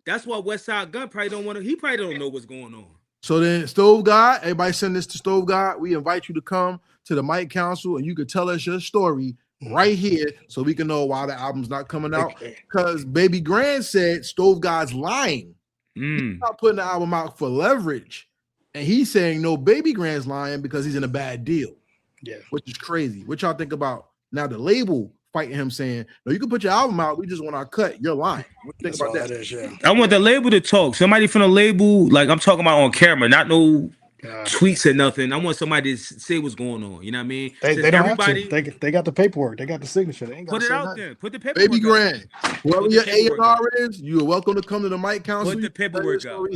That's why Westside Gunn probably don't want to. He probably don't know what's going on. So then, Stove God, everybody send this to Stove God. We invite you to come to the Mic Council, and you can tell us your story right here so we can know why the album's not coming out. Because Baby Grand said Stove God's lying. He's not putting the album out for leverage. And he's saying no, Baby Grand's lying because he's in a bad deal. Yeah. Which is crazy. What y'all think about now the label fighting him saying, no, you can put your album out, we just want our cut. You're lying. What do you think about that? Yeah. I want the label to talk. Somebody from the label, like I'm talking about on camera, not no tweets or nothing. I want somebody to say what's going on. You know what I mean? They don't have to. They got the paperwork. They got the signature. They ain't put it out nothing. there. Put the paperwork. Baby Grand, whoever your A&R is, you're welcome to come to the Mic Council. Put the paperwork out.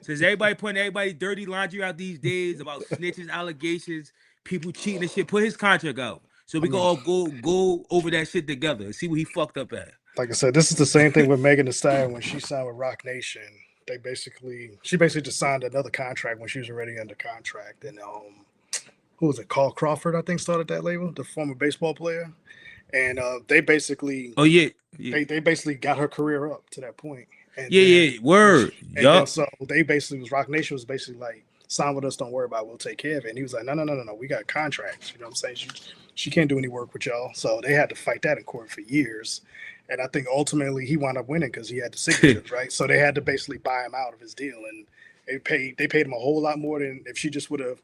Since everybody putting everybody dirty laundry out these days about snitches, allegations, people cheating and shit, put his contract out so we can all go over that shit together and see what he fucked up at. Like I said, this is the same thing with Megan Thee Stallion when she signed with Rock Nation. She basically just signed another contract when she was already under contract. And who was it? Carl Crawford, I think, started that label, the former baseball player. And they basically they basically got her career up to that point. And word. And so they basically Rock Nation was basically like, sign with us, don't worry about it, we'll take care of it. And he was like, no, we got contracts. You know what I'm saying? She can't do any work with y'all. So they had to fight that in court for years. And I think ultimately he wound up winning because he had the signatures, right? So they had to basically buy him out of his deal, and they paid him a whole lot more than if she just would have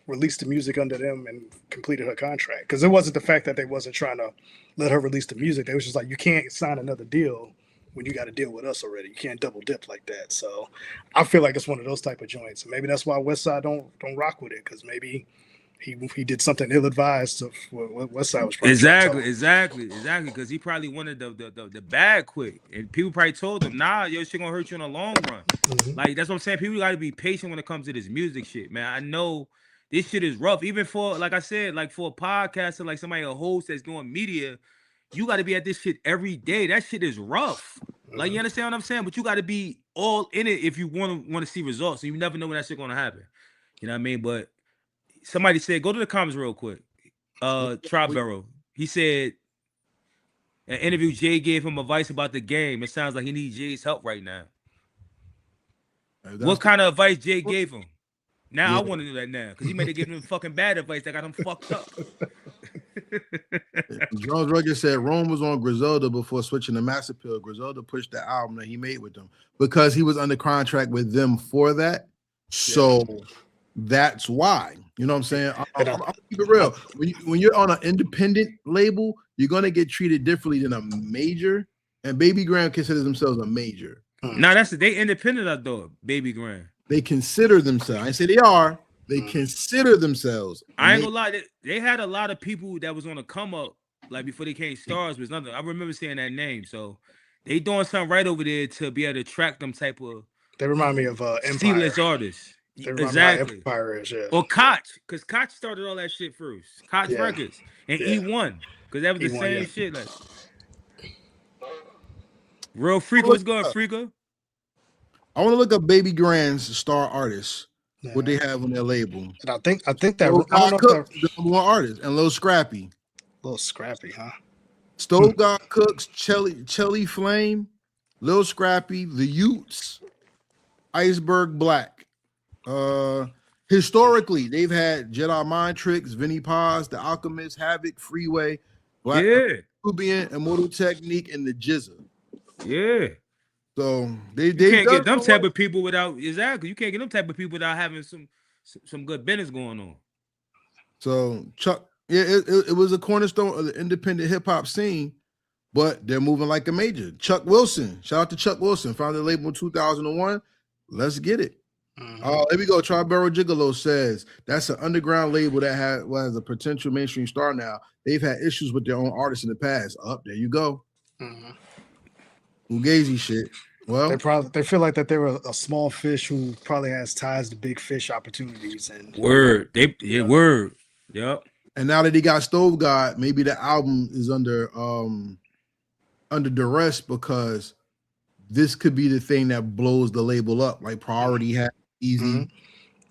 released the music under them and completed her contract. Because it wasn't the fact that they wasn't trying to let her release the music. They was just like, you can't sign another deal when you got to deal with us already. You can't double dip like that. So I feel like it's one of those type of joints. Maybe that's why Westside don't rock with it, because maybe he did something ill advised of what Westside was probably exactly, because he probably wanted the bag quick, and people probably told him, nah, yo, shit gonna hurt you in the long run. Like, that's what I'm saying. People got to be patient when it comes to this music shit, man. I know this shit is rough, even for, like I said, like for a podcaster, like somebody, a host that's doing media, you got to be at this shit every day. That shit is rough. Like, you understand what I'm saying? But you got to be all in it if you want to see results. So you never know when that shit gonna happen. You know what I mean? But somebody said, go to the comments real quick. Tribero, he said, an interview, Jay gave him advice about the game. It sounds like he needs Jay's help right now. What kind of advice Jay gave him? Now I want to do that now, because he may have given him fucking bad advice that got him fucked up. Jones Rugged said Rome was on Griselda before switching to Mass Appeal. Griselda pushed the album that he made with them because he was under contract with them for that. So that's why. You know what I'm saying? I'll keep it real. When you're on an independent label, you're gonna get treated differently than a major. And Baby Grand considers themselves a major. Now they independent, I thought. Baby Grand. They consider themselves. I say they are. They consider themselves. I ain't gonna lie. They had a lot of people that was on the come up, like before they came stars. Was nothing. I remember seeing that name. So they doing something right over there to be able to attract them type of. They remind me of Empire. C-list artists. Exactly. Empire is, Or Koch, because Koch started all that shit first. Koch Records and E1, because that was the same shit. Like, Real Freaka, what's going, Freaka? I want to look up Baby Grand's star artists. What they have on their label. And I think that the number one artist, and Lil Scrappy. Lil Scrappy, huh? Stove God Cooks, Chelly Flame, Lil Scrappy, The Utes, Iceberg Black. Historically, they've had Jedi Mind Tricks, Vinnie Paz, The Alchemist, Havoc, Freeway, Black Nubian, Immortal Technique, and the Jizza. Yeah. So they you can't get them type of people without you can't get them type of people without having some good business going on. So Chuck, it was a cornerstone of the independent hip hop scene, but they're moving like a major. Chuck Wilson, shout out to Chuck Wilson, founded the label in 2001. Let's get it. Here we go. Tribero Gigolo says that's an underground label that has a potential mainstream star now. They've had issues with their own artists in the past. There you go. Fugazi shit. Well, they feel like that they were a small fish who probably has ties to big fish opportunities. And word. Word. Yep. And now that he got Stove God, maybe the album is under duress because this could be the thing that blows the label up. Like Priority had Easy.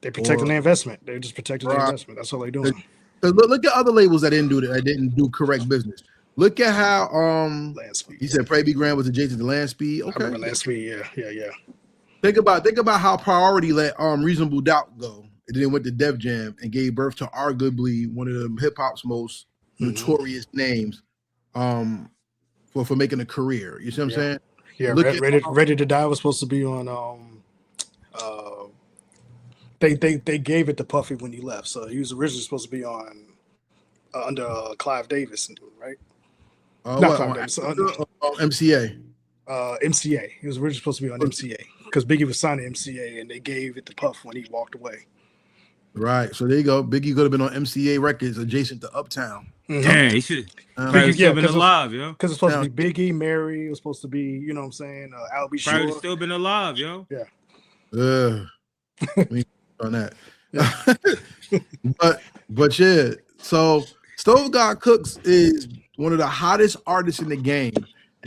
They protecting their investment. They just protected their investment. That's all they're doing. Look at other labels that didn't do correct business. Look at how he said Baby Grand was adjacent to Land Speed. Okay, Land Speed, yeah. Think about how Priority let Reasonable Doubt go, and then went to Def Jam and gave birth to arguably one of the hip hop's most notorious names, for making a career. You see what I'm saying? Yeah, Ready to Die was supposed to be on. They gave it to Puffy when he left, so he was originally supposed to be on under Clive Davis, right? MCA. MCA. He was originally supposed to be on MCA because Biggie was signed to MCA, and they gave it to Puff when he walked away. Right. So there you go. Biggie could have been on MCA Records adjacent to Uptown. Damn, he should have been alive, yo. Because it's supposed to be Biggie, Mary. It was supposed to be, you know what I'm saying? Al B. Probably still been alive, yo. Yeah. On that. but yeah. So Stove God Cooks is one of the hottest artists in the game.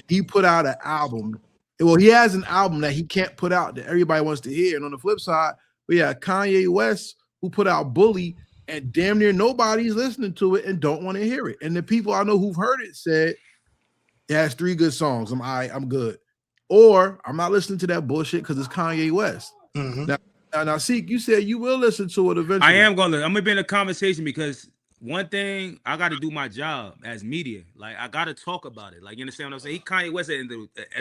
He put out an album. Well, he has an album that he can't put out that everybody wants to hear. And on the flip side, we have Kanye West, who put out Bully, and damn near nobody's listening to it and don't want to hear it. And the people I know who've heard it said it has 3 good songs. I'm good. Or I'm not listening to that bullshit because it's Kanye West. Now, Seek, you said you will listen to it eventually. I'm gonna be in a conversation because one thing, I got to do my job as media. Like, I got to talk about it. Like, you understand what I'm saying? He Kanye West at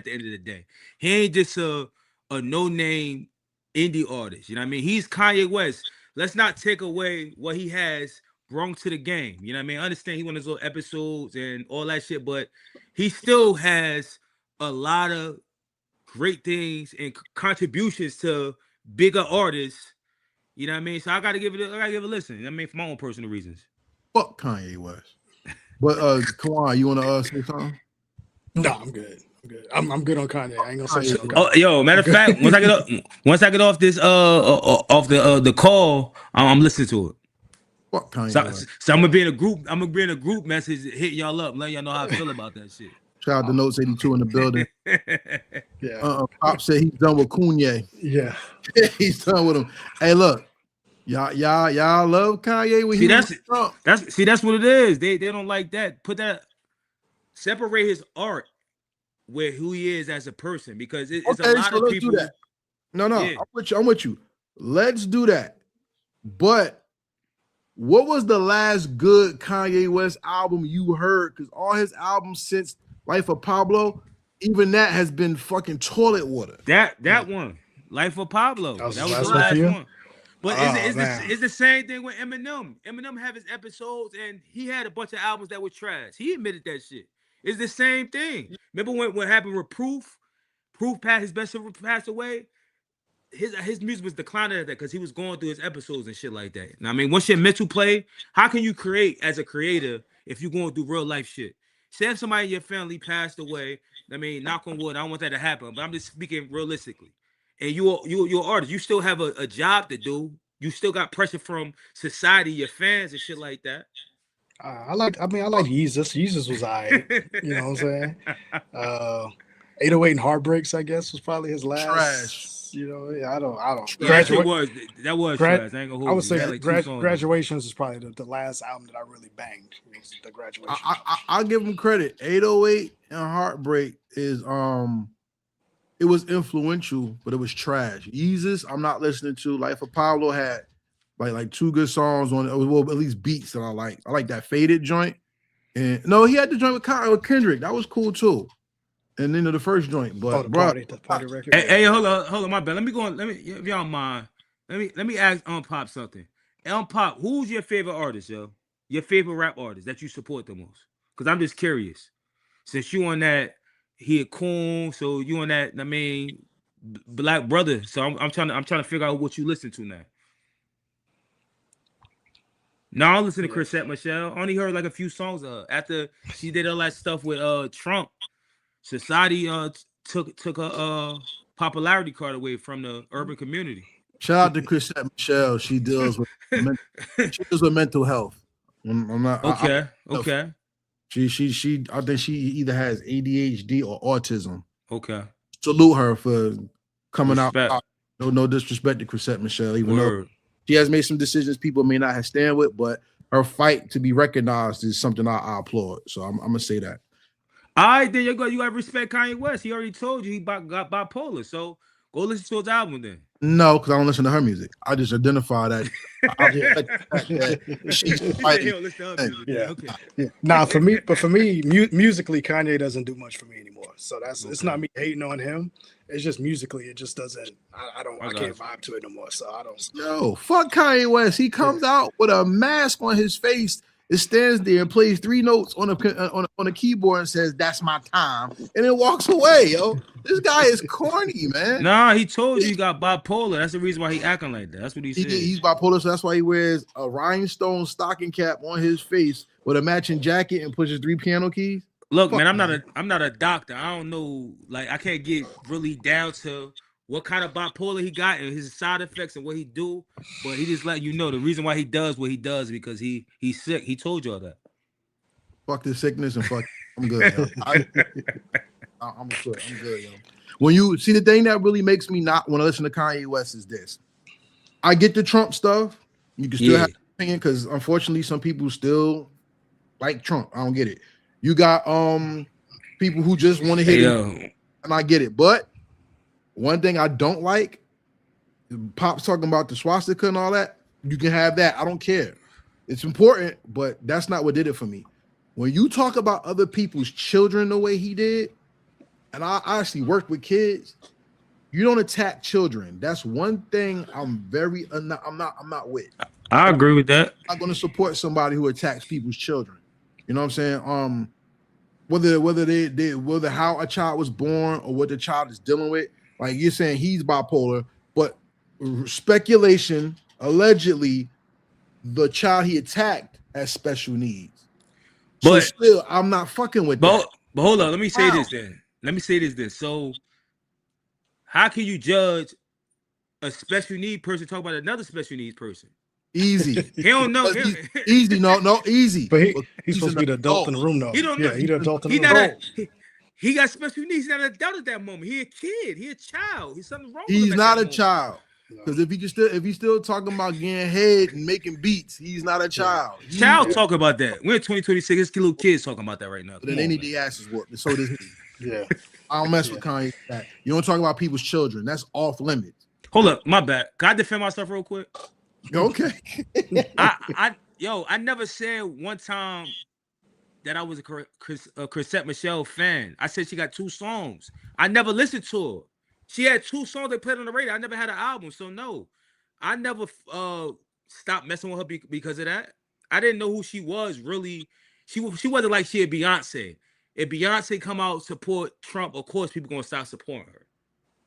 the end of the day. He ain't just a no-name indie artist. You know what I mean? He's Kanye West. let's not take away what he has brought to the game. You know what I mean? I understand he won his little episodes and all that shit, but he still has a lot of great things and contributions to bigger artists. You know what I mean? So I gotta give it a listen. I mean, for my own personal reasons. Fuck Kanye West. But Kawon, you wanna say something? No, I'm good. I'm good on Kanye. I ain't gonna say shit on Kanye. Oh, yo, matter of fact, once I get off this off the call, I'm listening to it. Fuck Kanye So, West. so I'm gonna be in a group. I'm gonna be in a group message, hitting y'all up, letting y'all know how I feel about that shit. Shout out to Notes 82 in the building. Yeah. Pop said he's done with Kanye. Yeah. He's done with him. Hey, look, y'all love Kanye when that's what it is. They don't like that. Separate his art with who he is as a person, because it's a lot of people. Do that. No, Yeah. I'm with you. Let's do that. But what was the last good Kanye West album you heard? Because all his albums since Life of Pablo, even that has been fucking toilet water. That one, Life of Pablo. That was the last one. But it's the same thing with Eminem. Eminem have his episodes, and he had a bunch of albums that were trash. He admitted that shit. It's the same thing. Remember when what happened with Proof? Proof passed away. His music was declining at that because he was going through his episodes and shit like that. And I mean, once your mental play, how can you create as a creator if you're going through real life shit? Say if somebody in your family passed away, I mean, knock on wood, I don't want that to happen, but I'm just speaking realistically. And you're an artist, you still have a job to do. You still got pressure from society, your fans and shit like that. I like Yeezus. Yeezus was alright. You know what I'm saying? 808 and Heartbreaks, I guess, was probably his last. Trash. You know, yeah, I don't. Yeah, that was trash. I ain't gonna hold I would say like Graduations is probably the last album that I really banged. Was the Graduation. I'll give him credit. 808 and Heartbreak is it was influential, but it was trash. Yeezus, I'm not listening to. Life of Pablo had like two good songs on it. Well, at least beats that I like. I like that Faded joint. And no, he had the joint with Kendrick. That was cool too. And then the first joint, but the party record. Hey, hold on, my bad. Let me go on. If y'all don't mind, let me ask Pop something. Pop, who's your favorite artist, yo? Your favorite rap artist that you support the most? Because I'm just curious. Since you on that, he a coon, so you on that. I mean, Black Brother. So I'm trying to figure out what you listen to now. No, I listen to Chrisette Michelle. I only heard like a few songs after she did all that stuff with Trump. Society took a popularity card away from the urban community. Shout out to Chrisette Michelle. She deals with mental health. I'm not okay. She I think she either has ADHD or autism. Okay. Salute her for coming Respect. out. No disrespect to Chrisette Michelle, even though she has made some decisions people may not have stand with, but her fight to be recognized is something I applaud. So I'm gonna say that. All right, then you got to respect Kanye West. He already told you he got bipolar. So go listen to his album then. No, because I don't listen to her music. I just identify that. She's fighting. Yeah. Okay. Yeah. Nah, for me, musically, Kanye doesn't do much for me anymore. So it's not me hating on him. It's just musically, it just doesn't. I can't vibe to it no more. So I don't. Yo, fuck Kanye West. He comes out with a mask on his face. It stands there and plays 3 notes on a keyboard and says, "That's my time," and then walks away. Yo, this guy is corny, man. Nah, he told you he got bipolar. That's the reason why he acting like that. That's what he said. He's bipolar, so that's why he wears a rhinestone stocking cap on his face with a matching jacket and pushes 3 piano keys. Look, man, I'm not a doctor. I don't know. Like, I can't get really down to what kind of bipolar he got and his side effects and what he do, but he just let you know the reason why he does what he does because he's sick. He told y'all that. Fuck this sickness and fuck. I'm good. Yo. I'm good. I'm good, yo. When you see the thing that really makes me not want to listen to Kanye West is this. I get the Trump stuff. You can still have an opinion because unfortunately some people still like Trump. I don't get it. You got people who just want to hit it, and I get it, but. One thing I don't like, Pop's talking about the swastika and all that. You can have that. I don't care. It's important, but that's not what did it for me. When you talk about other people's children the way he did, and I actually worked with kids, You don't attack children. That's one thing I'm not with. I agree with that. I'm not going to support somebody who attacks people's children. You know what I'm saying? Whether how a child was born or what the child is dealing with. Like you're saying, he's bipolar, but speculation, allegedly, the child he attacked has special needs. So still, I'm not fucking with that. But hold on, let me say this then. Let me say this. So, how can you judge a special need person talk about another special needs person? Easy. He don't know. Easy. No, easy. But he's supposed to be the adult in the room, though. He don't know. He's the adult in the room. He got special needs. He's not an adult at that moment. He a kid. He a child. He's something wrong with him. He's not a child. Because if he's still talking about getting head and making beats, he's not a child. Child talk about that. We're in 2026. There's little kids talking about that right now. But then they need the asses whooped. So does he. Yeah. I don't mess with Kanye. You don't talk about people's children. That's off limits. Hold up, my bad. Can I defend myself real quick? Okay. I never said one time that I was a Chrisette Michele fan. I said she got 2 songs. I never listened to her. She had 2 songs that played on the radio. I never had an album, so no. I never stopped messing with her because of that. I didn't know who she was really. She wasn't like she had Beyonce. If Beyonce come out support Trump, of course people gonna stop supporting her.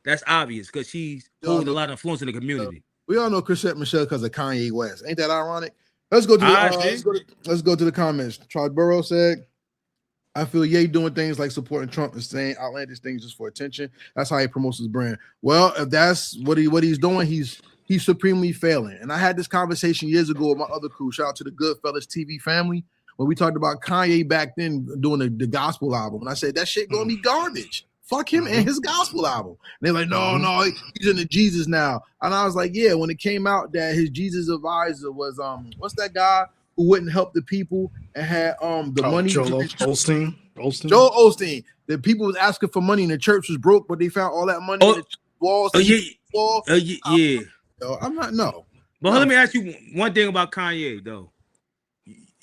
That's obvious because she's holding a lot of influence in the community. We all know Chrisette Michele because of Kanye West. Ain't that ironic? Let's go to the comments. Charles Burrow said, I feel Ye doing things like supporting Trump and saying outlandish things just for attention. That's how he promotes his brand. Well, if that's what he's doing, he's supremely failing. And I had this conversation years ago with my other crew. Shout out to the Goodfellas TV family when we talked about Kanye back then doing the gospel album. And I said that shit gonna be garbage. Fuck him and his gospel album. And they're like, no, he's into Jesus now. And I was like, yeah, when it came out that his Jesus advisor was what's that guy who wouldn't help the people and had the money. Joel Osteen. Joel Osteen. The people was asking for money and the church was broke, but they found all that money in the walls. Yeah. I'm not no. But let me ask you one thing about Kanye though.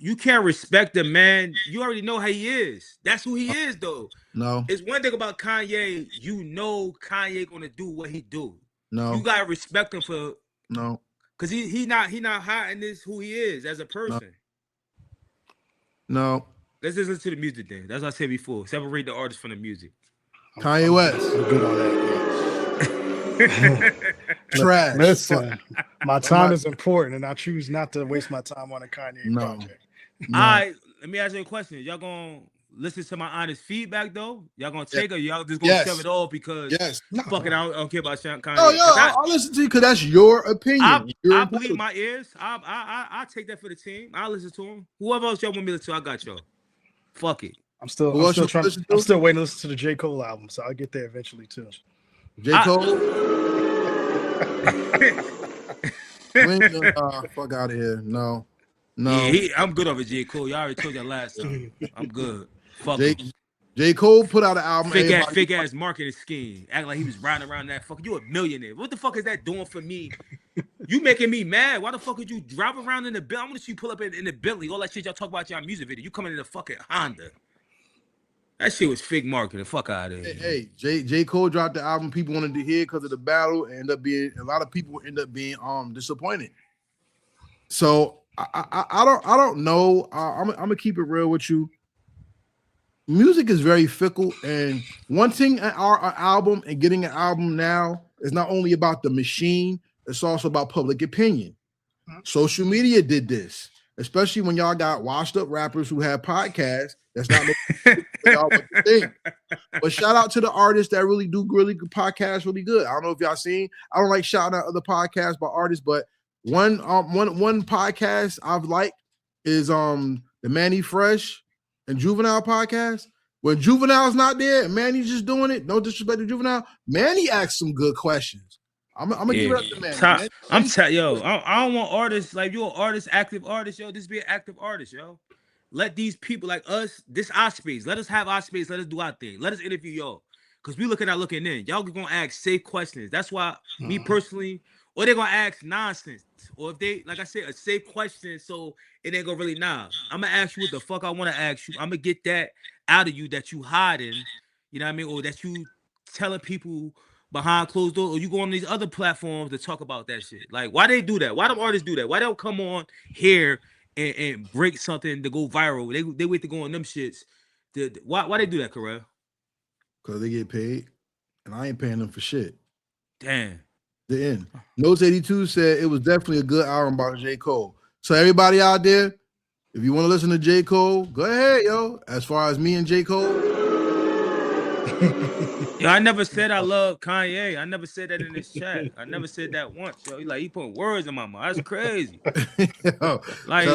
You can't respect the man. You already know how he is. That's who he is, though. No. It's one thing about Kanye. You know Kanye gonna do what he do. No. You gotta respect him for no. Cause he not hiding this who he is as a person. No. Let's just listen to the music then. That's what I said before. Separate the artist from the music. Kanye West. I'm good on that. Trash. Listen, my time is important, and I choose not to waste my time on a Kanye project. No. All right, let me ask you a question. Y'all gonna listen to my honest feedback though? Y'all gonna take it? Y'all just gonna shove it all because fuck it, I don't care about Kanye. Oh yeah, I'll listen to you because that's your opinion. I believe my ears. I take that for the team. I'll listen to him. Whoever else y'all want me to listen to, I got y'all. Fuck it. I'm still waiting to listen to the J. Cole album, so I'll get there eventually too. J. Cole. Fuck out of here. No. Yeah, I'm good over J. Cole. Y'all already told y'all last time. I'm good. Fuck J. Cole put out an album. Fake ass marketing scheme. Act like he was riding around that fuck. You a millionaire. What the fuck is that doing for me? You making me mad. Why the fuck would you drive around in the Bentley? I want to see you pull up in the Bentley. All that shit y'all talk about y'all music video. You coming in the fucking Honda. That shit was fake marketing. Fuck out of here. Hey, J. Cole dropped the album people wanted to hear because of the battle, and a lot of people end up being disappointed. So I don't know. I'm gonna keep it real with you. Music is very fickle, and wanting an album and getting an album now is not only about the machine, it's also about public opinion. Social media did this, especially when y'all got washed up rappers who had podcasts. That's not y'all what you think. But shout out to the artists that really do really good podcasts, really good. I don't know if y'all seen. I don't like shouting out other podcasts by artists, but one podcast I've liked is the Manny Fresh and Juvenile podcast. When Juvenile's not there and Manny's just doing it, no disrespect to Juvenile, Manny asks some good questions. I'm gonna give it up to Manny. I don't want artists like you're an artist, active artist, yo. Just be an active artist, yo. Let these people like us, this our space. Let us have our space. Let us do our thing. Let us interview y'all. Because we looking in. Y'all gonna ask safe questions. That's why me personally, or they're gonna ask nonsense. Or if they, like I said, a safe question, so it ain't gonna really I'm gonna ask you what the fuck I wanna ask you. I'm gonna get that out of you that you hiding, you know what I mean? Or that you telling people behind closed doors, or you go on these other platforms to talk about that shit. Like, why they do that? Why them artists do that? Why they don't come on here and break something to go viral? They wait to go on them shits. Why they do that, Karev? Because they get paid, and I ain't paying them for shit. Damn. The end. Notes 82 said it was definitely a good album by J. Cole. So everybody out there, if you want to listen to J. Cole, go ahead, yo. As far as me and J. Cole. Yo, I never said I love Kanye. I never said that in this chat. I never said that once. Yo, he putting words in my mouth. That's crazy. Yo, like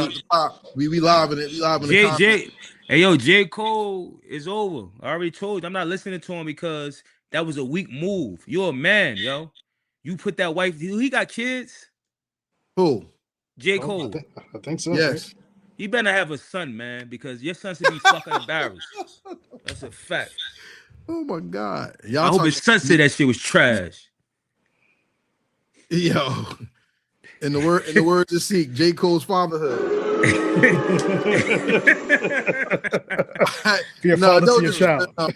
we live in it. We live in the comments. Hey, yo, J. Cole is over. I already told you I'm not listening to him because that was a weak move. You're a man, yo. You put that wife. He got kids. Who? J. Cole. I think so. Yes. Right? You better have a son, man, because your son should be fucking embarrassed. That's a fact. Oh my God. I hope his son said that shit was trash. Yo. In the words of Seek, J. Cole's fatherhood. Be a father to your child. No,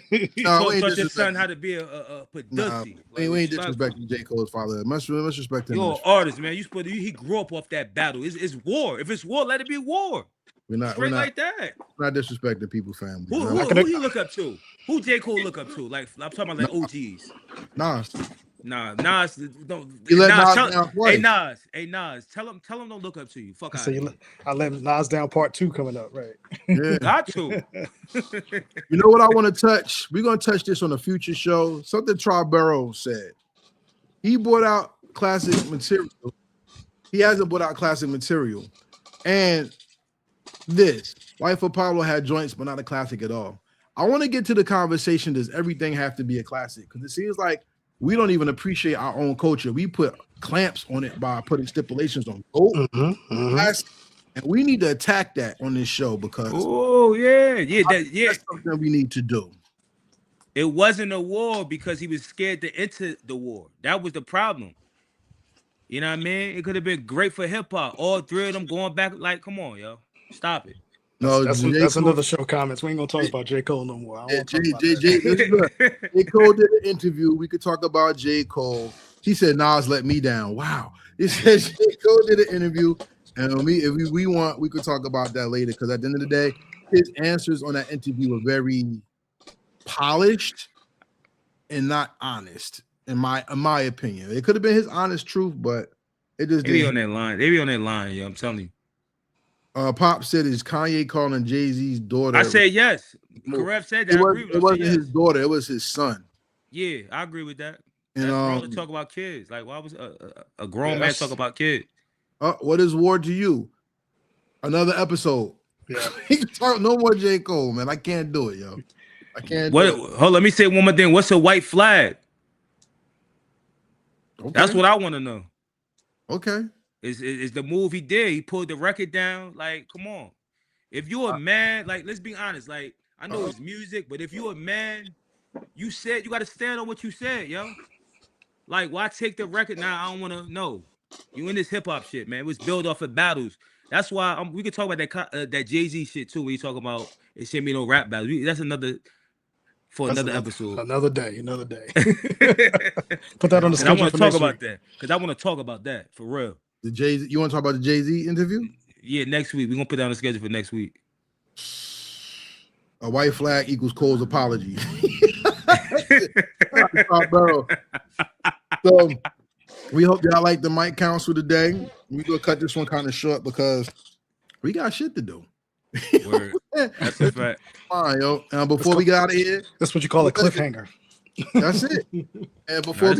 teach your son how to be a pussy. We ain't disrespecting J. Cole's fatherhood. Much respect him. You're an artist, man. He grew up off that battle. It's war. If it's war, let it be war. We're not like that. We're not disrespecting people's families. Who he look up to? Who J. Cole look up to? Like, I'm talking about like OGs. Nas. Nas don't. You let Nas down twice. Hey Nas, tell him don't look up to you. Fuck out. So I let Nas down part 2 coming up, right? Yeah. Got to. You know what I want to touch? We're gonna touch this on a future show. Something Tribero said. He brought out classic material. He hasn't brought out classic material, and this Life of Pablo had joints, but not a classic at all. I want to get to the conversation. Does everything have to be a classic? Because it seems like we don't even appreciate our own culture. We put clamps on it by putting stipulations on classic, and we need to attack that on this show because that's something we need to do. It wasn't a war because he was scared to enter the war. That was the problem. You know what I mean? It could have been great for hip hop. All three of them going back. Like, come on, yo, stop it. No, that's another show comments. We ain't gonna talk about J. Cole no more. J. Cole did an interview. We could talk about J. Cole. He said Nas let me down. Wow. He said J. Cole did an interview, and if we want, we could talk about that later. Because at the end of the day, his answers on that interview were very polished and not honest. In my opinion, it could have been his honest truth, but it just they be on that line. They be on that line, yo. I'm telling you. Pop said, "Is Kanye calling Jay-Z's daughter?" I said yes. Karev said that. It wasn't his daughter; it was his son. Yeah, I agree with that. And that's wrong to talk about kids. Like, why was a grown man talk about kids? What is war to you? Another episode. Yeah, no more J. Cole, man. I can't do it, yo. I can't. Hold. Let me say one more thing. What's a white flag? Okay. That's what I want to know. Okay. Is the move he did? He pulled the record down. Like, come on. If you're a man, like, let's be honest. Like, I know it's music, but if you're a man, you said you got to stand on what you said, yo. Like, why take the record now? I don't want to know. You in this hip hop shit, man. It was built off of battles. That's why we could talk about that Jay-Z shit too. When you talk about it shouldn't be no rap battles. That's another episode. Another day. Put that on the schedule. I want to talk about that because I want to talk about that for real. The Jay-Z, you want to talk about the Jay-Z interview? Yeah, next week. We're gonna put that on the schedule for next week. A white flag equals Cole's apology. So we hope y'all like the mic council today. We're gonna cut this one kind of short because we got shit to do. Word. That's a fact. Fine, yo. Before we get out of here, that's what you call a cliffhanger. That's it. And before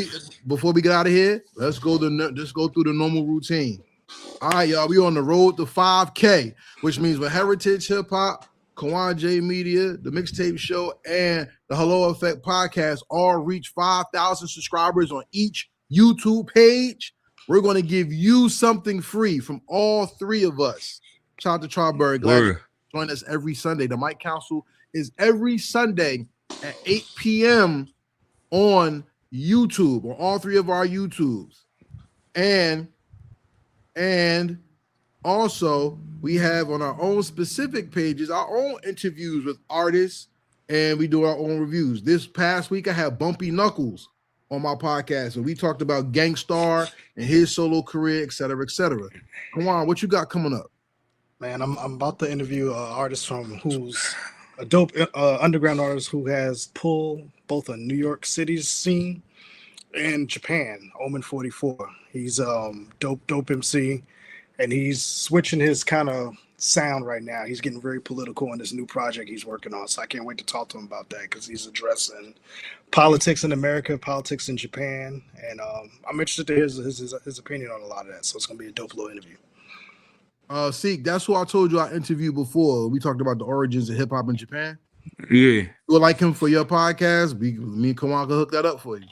we get out of here, let's go through the normal routine. All right, y'all. We on the road to 5K, which means with Heritage Hip Hop, Kawon J Media, the Mixtape Show, and the Hello Effect podcast all reach 5,000 subscribers on each YouTube page. We're going to give you something free from all three of us. Shout out to Strawberry. Glad you join us every Sunday. The Mic Council is every Sunday at 8 p.m. on YouTube, on all three of our YouTubes. And also we have on our own specific pages our own interviews with artists, and we do our own reviews. This past week I had Bumpy Knuckles on my podcast, and we talked about Gangstar and his solo career, et cetera, et cetera. Kawon, what you got coming up? Man, I'm about to interview an artist who's a dope underground artist who has pulled both a New York City scene and Japan. Omen 44. He's dope MC, and he's switching his kind of sound right now. He's getting very political in this new project he's working on. So I can't wait to talk to him about that because he's addressing politics in America, politics in Japan, and I'm interested to hear his opinion on a lot of that. So it's gonna be a dope little interview. See, that's who I told you I interviewed before. We talked about the origins of hip hop in Japan. Yeah. You would like him for your podcast? Me and Kawon can hook that up for you.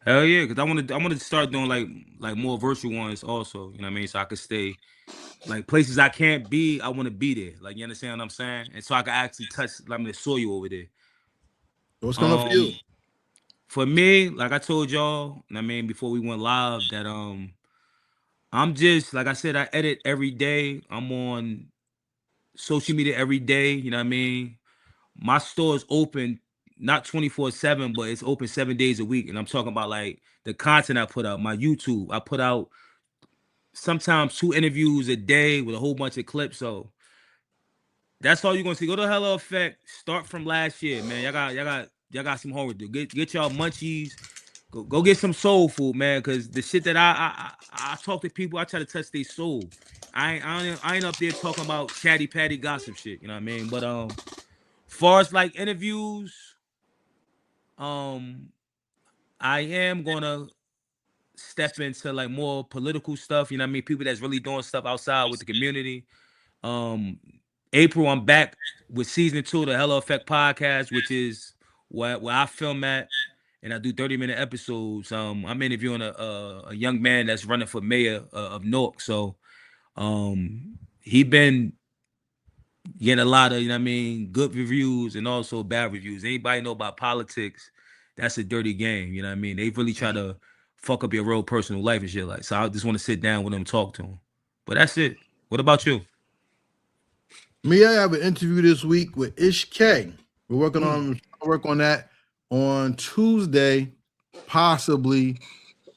Hell yeah, because I want to start doing like more virtual ones also. You know what I mean? So I could stay like places I can't be. I want to be there. Like you understand what I'm saying? And so I can actually touch like the soil over there. What's coming up for you? For me, like I told y'all, I mean before we went live, that I'm just like I said, I edit every day. I'm on social media every day. You know what I mean? My store is open not 24/7, but it's open 7 days a week. And I'm talking about like the content I put out, my YouTube. I put out sometimes 2 interviews a day with a whole bunch of clips. So that's all you're gonna see. Go to Hello Effect. Start from last year, man. Y'all got some homework to do. Get y'all munchies. Go get some soul food, man. Cause the shit that I talk to people, I try to touch their soul. I ain't up there talking about chatty patty gossip shit. You know what I mean? But far as like interviews, I am gonna step into like more political stuff. You know what I mean? People that's really doing stuff outside with the community. April, I'm back with season 2 of the Hello Effect podcast, which is where I film at, and I do 30-minute episodes. I'm interviewing a young man that's running for mayor of Newark. So he been getting a lot of, you know what I mean, good reviews and also bad reviews. Anybody know about politics? That's a dirty game. You know what I mean? They really try to fuck up your real personal life and shit like. So I just want to sit down with them, talk to them. But that's it. What about you? Me, I have an interview this week with Ish K. We're working on that on Tuesday, possibly.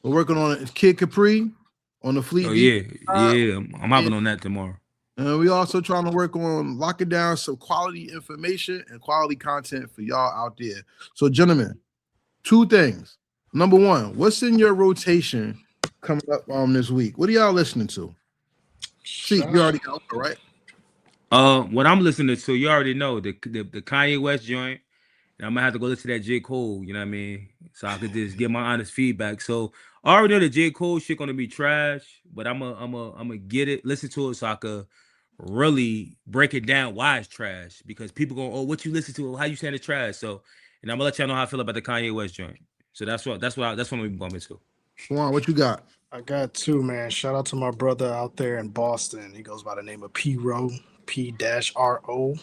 We're working on Kid Capri on the Fleet. Oh yeah. I'm hopping on that tomorrow. And we also trying to work on locking down some quality information and quality content for y'all out there. So, gentlemen, 2 things. Number 1, what's in your rotation coming up this week? What are y'all listening to? See, you already know, right? What I'm listening to, you already know the Kanye West joint. And I'm gonna have to go listen to that J. Cole, you know what I mean? So I could just get my honest feedback. So I already know the J. Cole shit gonna be trash, but I'm gonna get it, listen to it so I could really break it down why it's trash. Because people go, oh, what you listen to? How you saying it's trash? So, and I'm gonna let y'all know how I feel about the Kanye West joint. So that's what I'm bumping to. Come on, what you got? I got 2, man. Shout out to my brother out there in Boston. He goes by the name of P-Ro, P-R-O.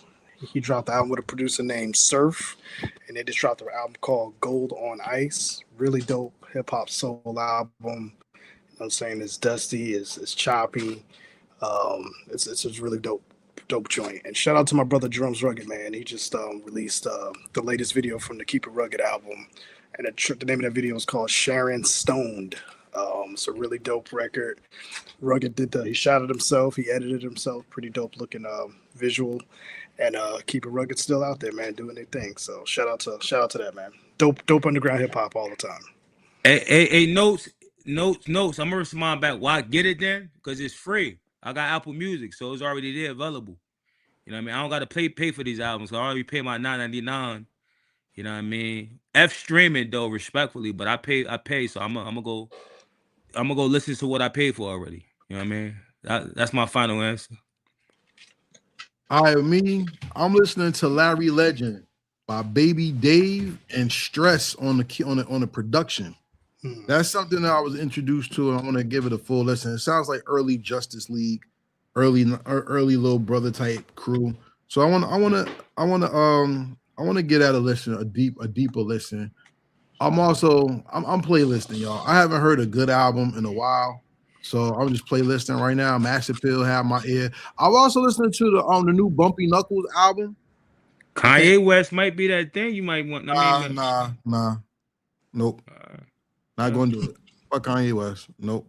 He dropped the album with a producer named Surf, and they just dropped an album called Gold on Ice. Really dope hip-hop soul album. You know what I'm saying? It's dusty, it's choppy. It's a really dope joint. And shout out to my brother Drums Rugged, man. He just released the latest video from the Keep It Rugged album. And the name of that video is called Sharon Stoned. It's a really dope record. Rugged he shot it himself, he edited himself, pretty dope looking visual. And Keep It Rugged still out there, man, doing their thing. So shout out to that, man. Dope underground hip hop all the time. Hey, notes. I'm gonna respond back. Why get it then? Because it's free. I got Apple Music, so it's already there available. You know what I mean? I don't gotta pay for these albums. So I already pay my $9.99. You know what I mean? Streaming though, respectfully, but I pay. So I'm gonna go listen to what I paid for already. You know what I mean? That's my final answer. All right, I'm listening to Larry Legend by Baby Dave and Stress on the production. That's something that I was introduced to, and I want to give it a full listen. It sounds like early Justice League, early little brother type crew. So I want to get at a listen, a deeper listen. I'm playlisting, y'all. I haven't heard a good album in a while, so I'm just playlisting right now. Master Pill have my ear. I'm also listening to the new Bumpy Knuckles album. Kanye West might be that thing you might want. Nah. Nope. Not gonna do it. Fuck Kanye West. Nope.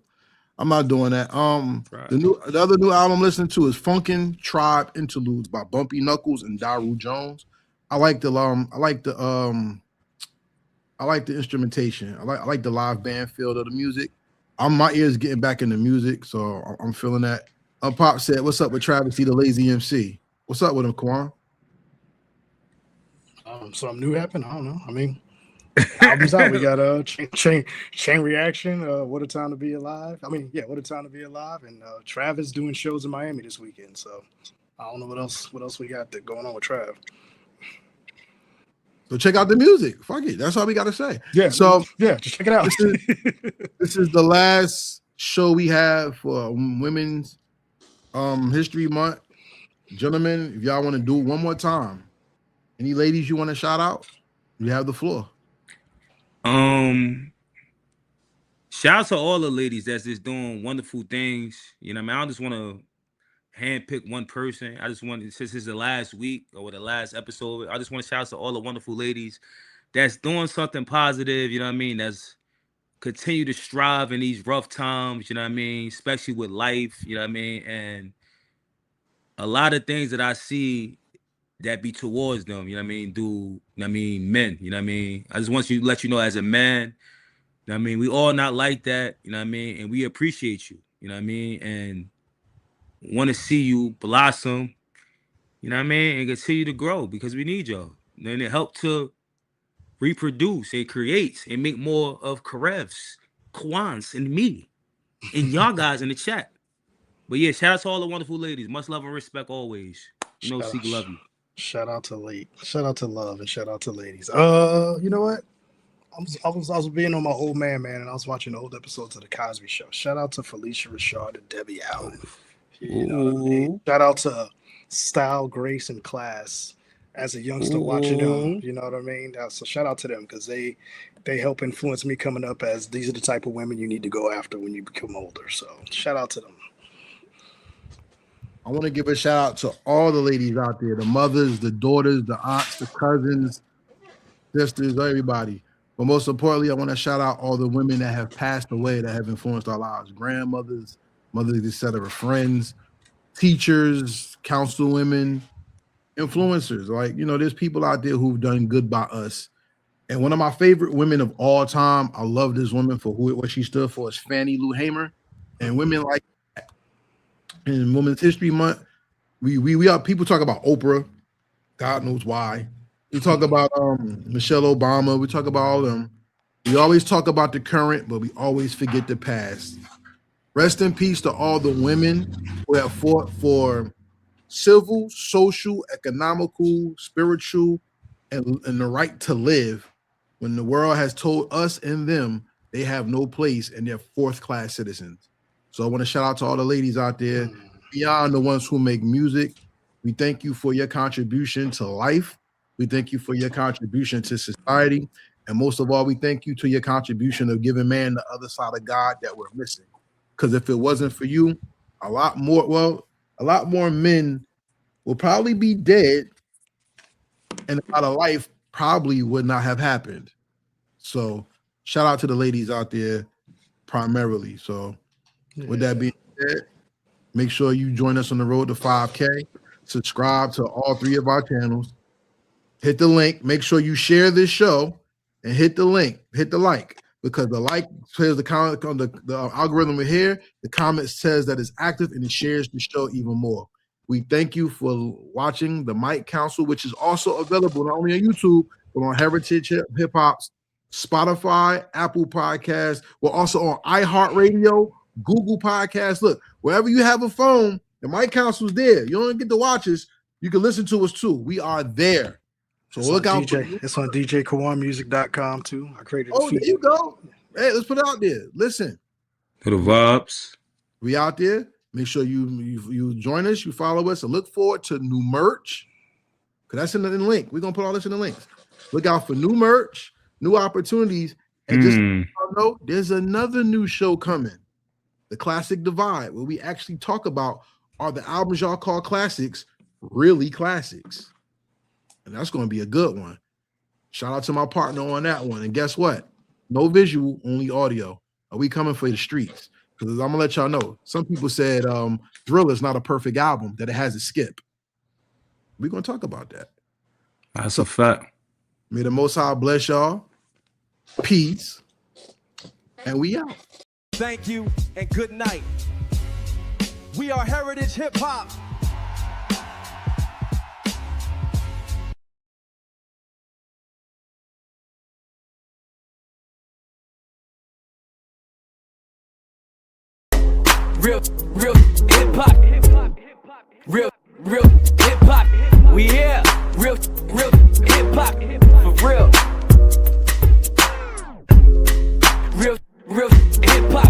I'm not doing that. Right. The other new album I'm listening to is Funkin' Tribe Interludes by Bumpy Knuckles and Daru Jones. I like the instrumentation. I like the live band feel of the music. My ears getting back into music, so I'm feeling that. Pop said, "What's up with Travis C, the Lazy MC? What's up with him, Kawon?" Something new happened. I don't know. I mean, albums out. We got chain reaction. What a time to be alive. I mean, yeah, what a time to be alive. And Travis doing shows in Miami this weekend. So I don't know what else we got going on with Trav. So check out the music. Fuck it. That's all we got to say. Yeah. So yeah, just check it out. This is the last show we have for Women's History Month. Gentlemen, if y'all want to do it one more time, any ladies you want to shout out, you have the floor. Shout out to all the ladies that's just doing wonderful things. You know what I mean? I don't just want to handpick one person. I just want, since it's the last week or the last episode, I just want to shout out to all the wonderful ladies that's doing something positive, you know what I mean? That's continue to strive in these rough times, you know what I mean? Especially with life, you know what I mean? And a lot of things that I see that be towards them, you know what I mean? Men, you know what I mean? I just want to let you know as a man, you know what I mean? We all not like that, you know what I mean? And we appreciate you, you know what I mean? And want to see you blossom, you know what I mean? And continue to grow because we need y'all. And it help to reproduce and create and make more of Karev's, Kawon's, and me, and y'all guys in the chat. But yeah, shout out to all the wonderful ladies. Much love and respect always. You know, Seek love you. Shout out to love, and shout out to ladies. You know what? I was being on my old man, and I was watching old episodes of the Cosby Show. Shout out to Felicia Rashad and Debbie Allen. You know what I mean? Shout out to Style, Grace, and Class as a youngster watching them. You know what I mean? So shout out to them because they help influence me coming up as these are the type of women you need to go after when you become older. So shout out to them. I want to give a shout out to all the ladies out there, the mothers, the daughters, the aunts, the cousins, sisters, everybody. But most importantly, I want to shout out all the women that have passed away that have influenced our lives. Grandmothers, mothers, etc., friends, teachers, councilwomen, influencers. Like, you know, there's people out there who've done good by us. And one of my favorite women of all time, I love this woman for what she stood for, is Fannie Lou Hamer. And women like that. In Women's History Month, we are people talk about Oprah, God knows why. We talk about Michelle Obama. We talk about all of them. We always talk about the current, but we always forget the past. Rest in peace to all the women who have fought for civil, social, economical, spiritual, and the right to live when the world has told us and them they have no place and they're fourth-class citizens. So I want to shout out to all the ladies out there, beyond the ones who make music. We thank you for your contribution to life. We thank you for your contribution to society. And most of all, we thank you to your contribution of giving man the other side of God that we're missing. Because if it wasn't for you, a lot more men will probably be dead, and a lot of life probably would not have happened. So shout out to the ladies out there primarily. So with that being said, make sure you join us on the road to 5K. Subscribe to all 3 of our channels. Hit the link. Make sure you share this show and hit the link. Hit the like. Because the like says the comment on the algorithm we're here, the comment says that it's active and it shares the show even more. We thank you for watching the Mic Council, which is also available not only on YouTube, but on Heritage Hip Hop's Spotify, Apple Podcasts. We're also on iHeartRadio, Google Podcasts. Look, wherever you have a phone, the Mic Council's there. You don't get to watch us. You can listen to us too. We are there. So it's look out. It's on DJKawonMusic.com too. I created a feed. There you go. Hey, let's put it out there. Listen. For the vibes. We out there. Make sure you join us, you follow us, and look forward to new merch. Because that's in the link. We're going to put all this in the links. Look out for new merch, new opportunities. And just so you know, there's another new show coming. The Classic Divide, where we actually talk about, are the albums y'all call classics really classics? And that's going to be a good one. Shout out to my partner on that one. And guess what? No visual, only audio. Are we coming for the streets? Because I'm gonna let y'all know. Some people said Thriller is not a perfect album, that it has a skip. We're gonna talk about that. That's a fact. May the Most High bless y'all. Peace. And we out. Thank you and good night. We are Heritage Hip Hop. Real hip hop. Real hip hop. We here. Real hip hop. For real. Real hip hop.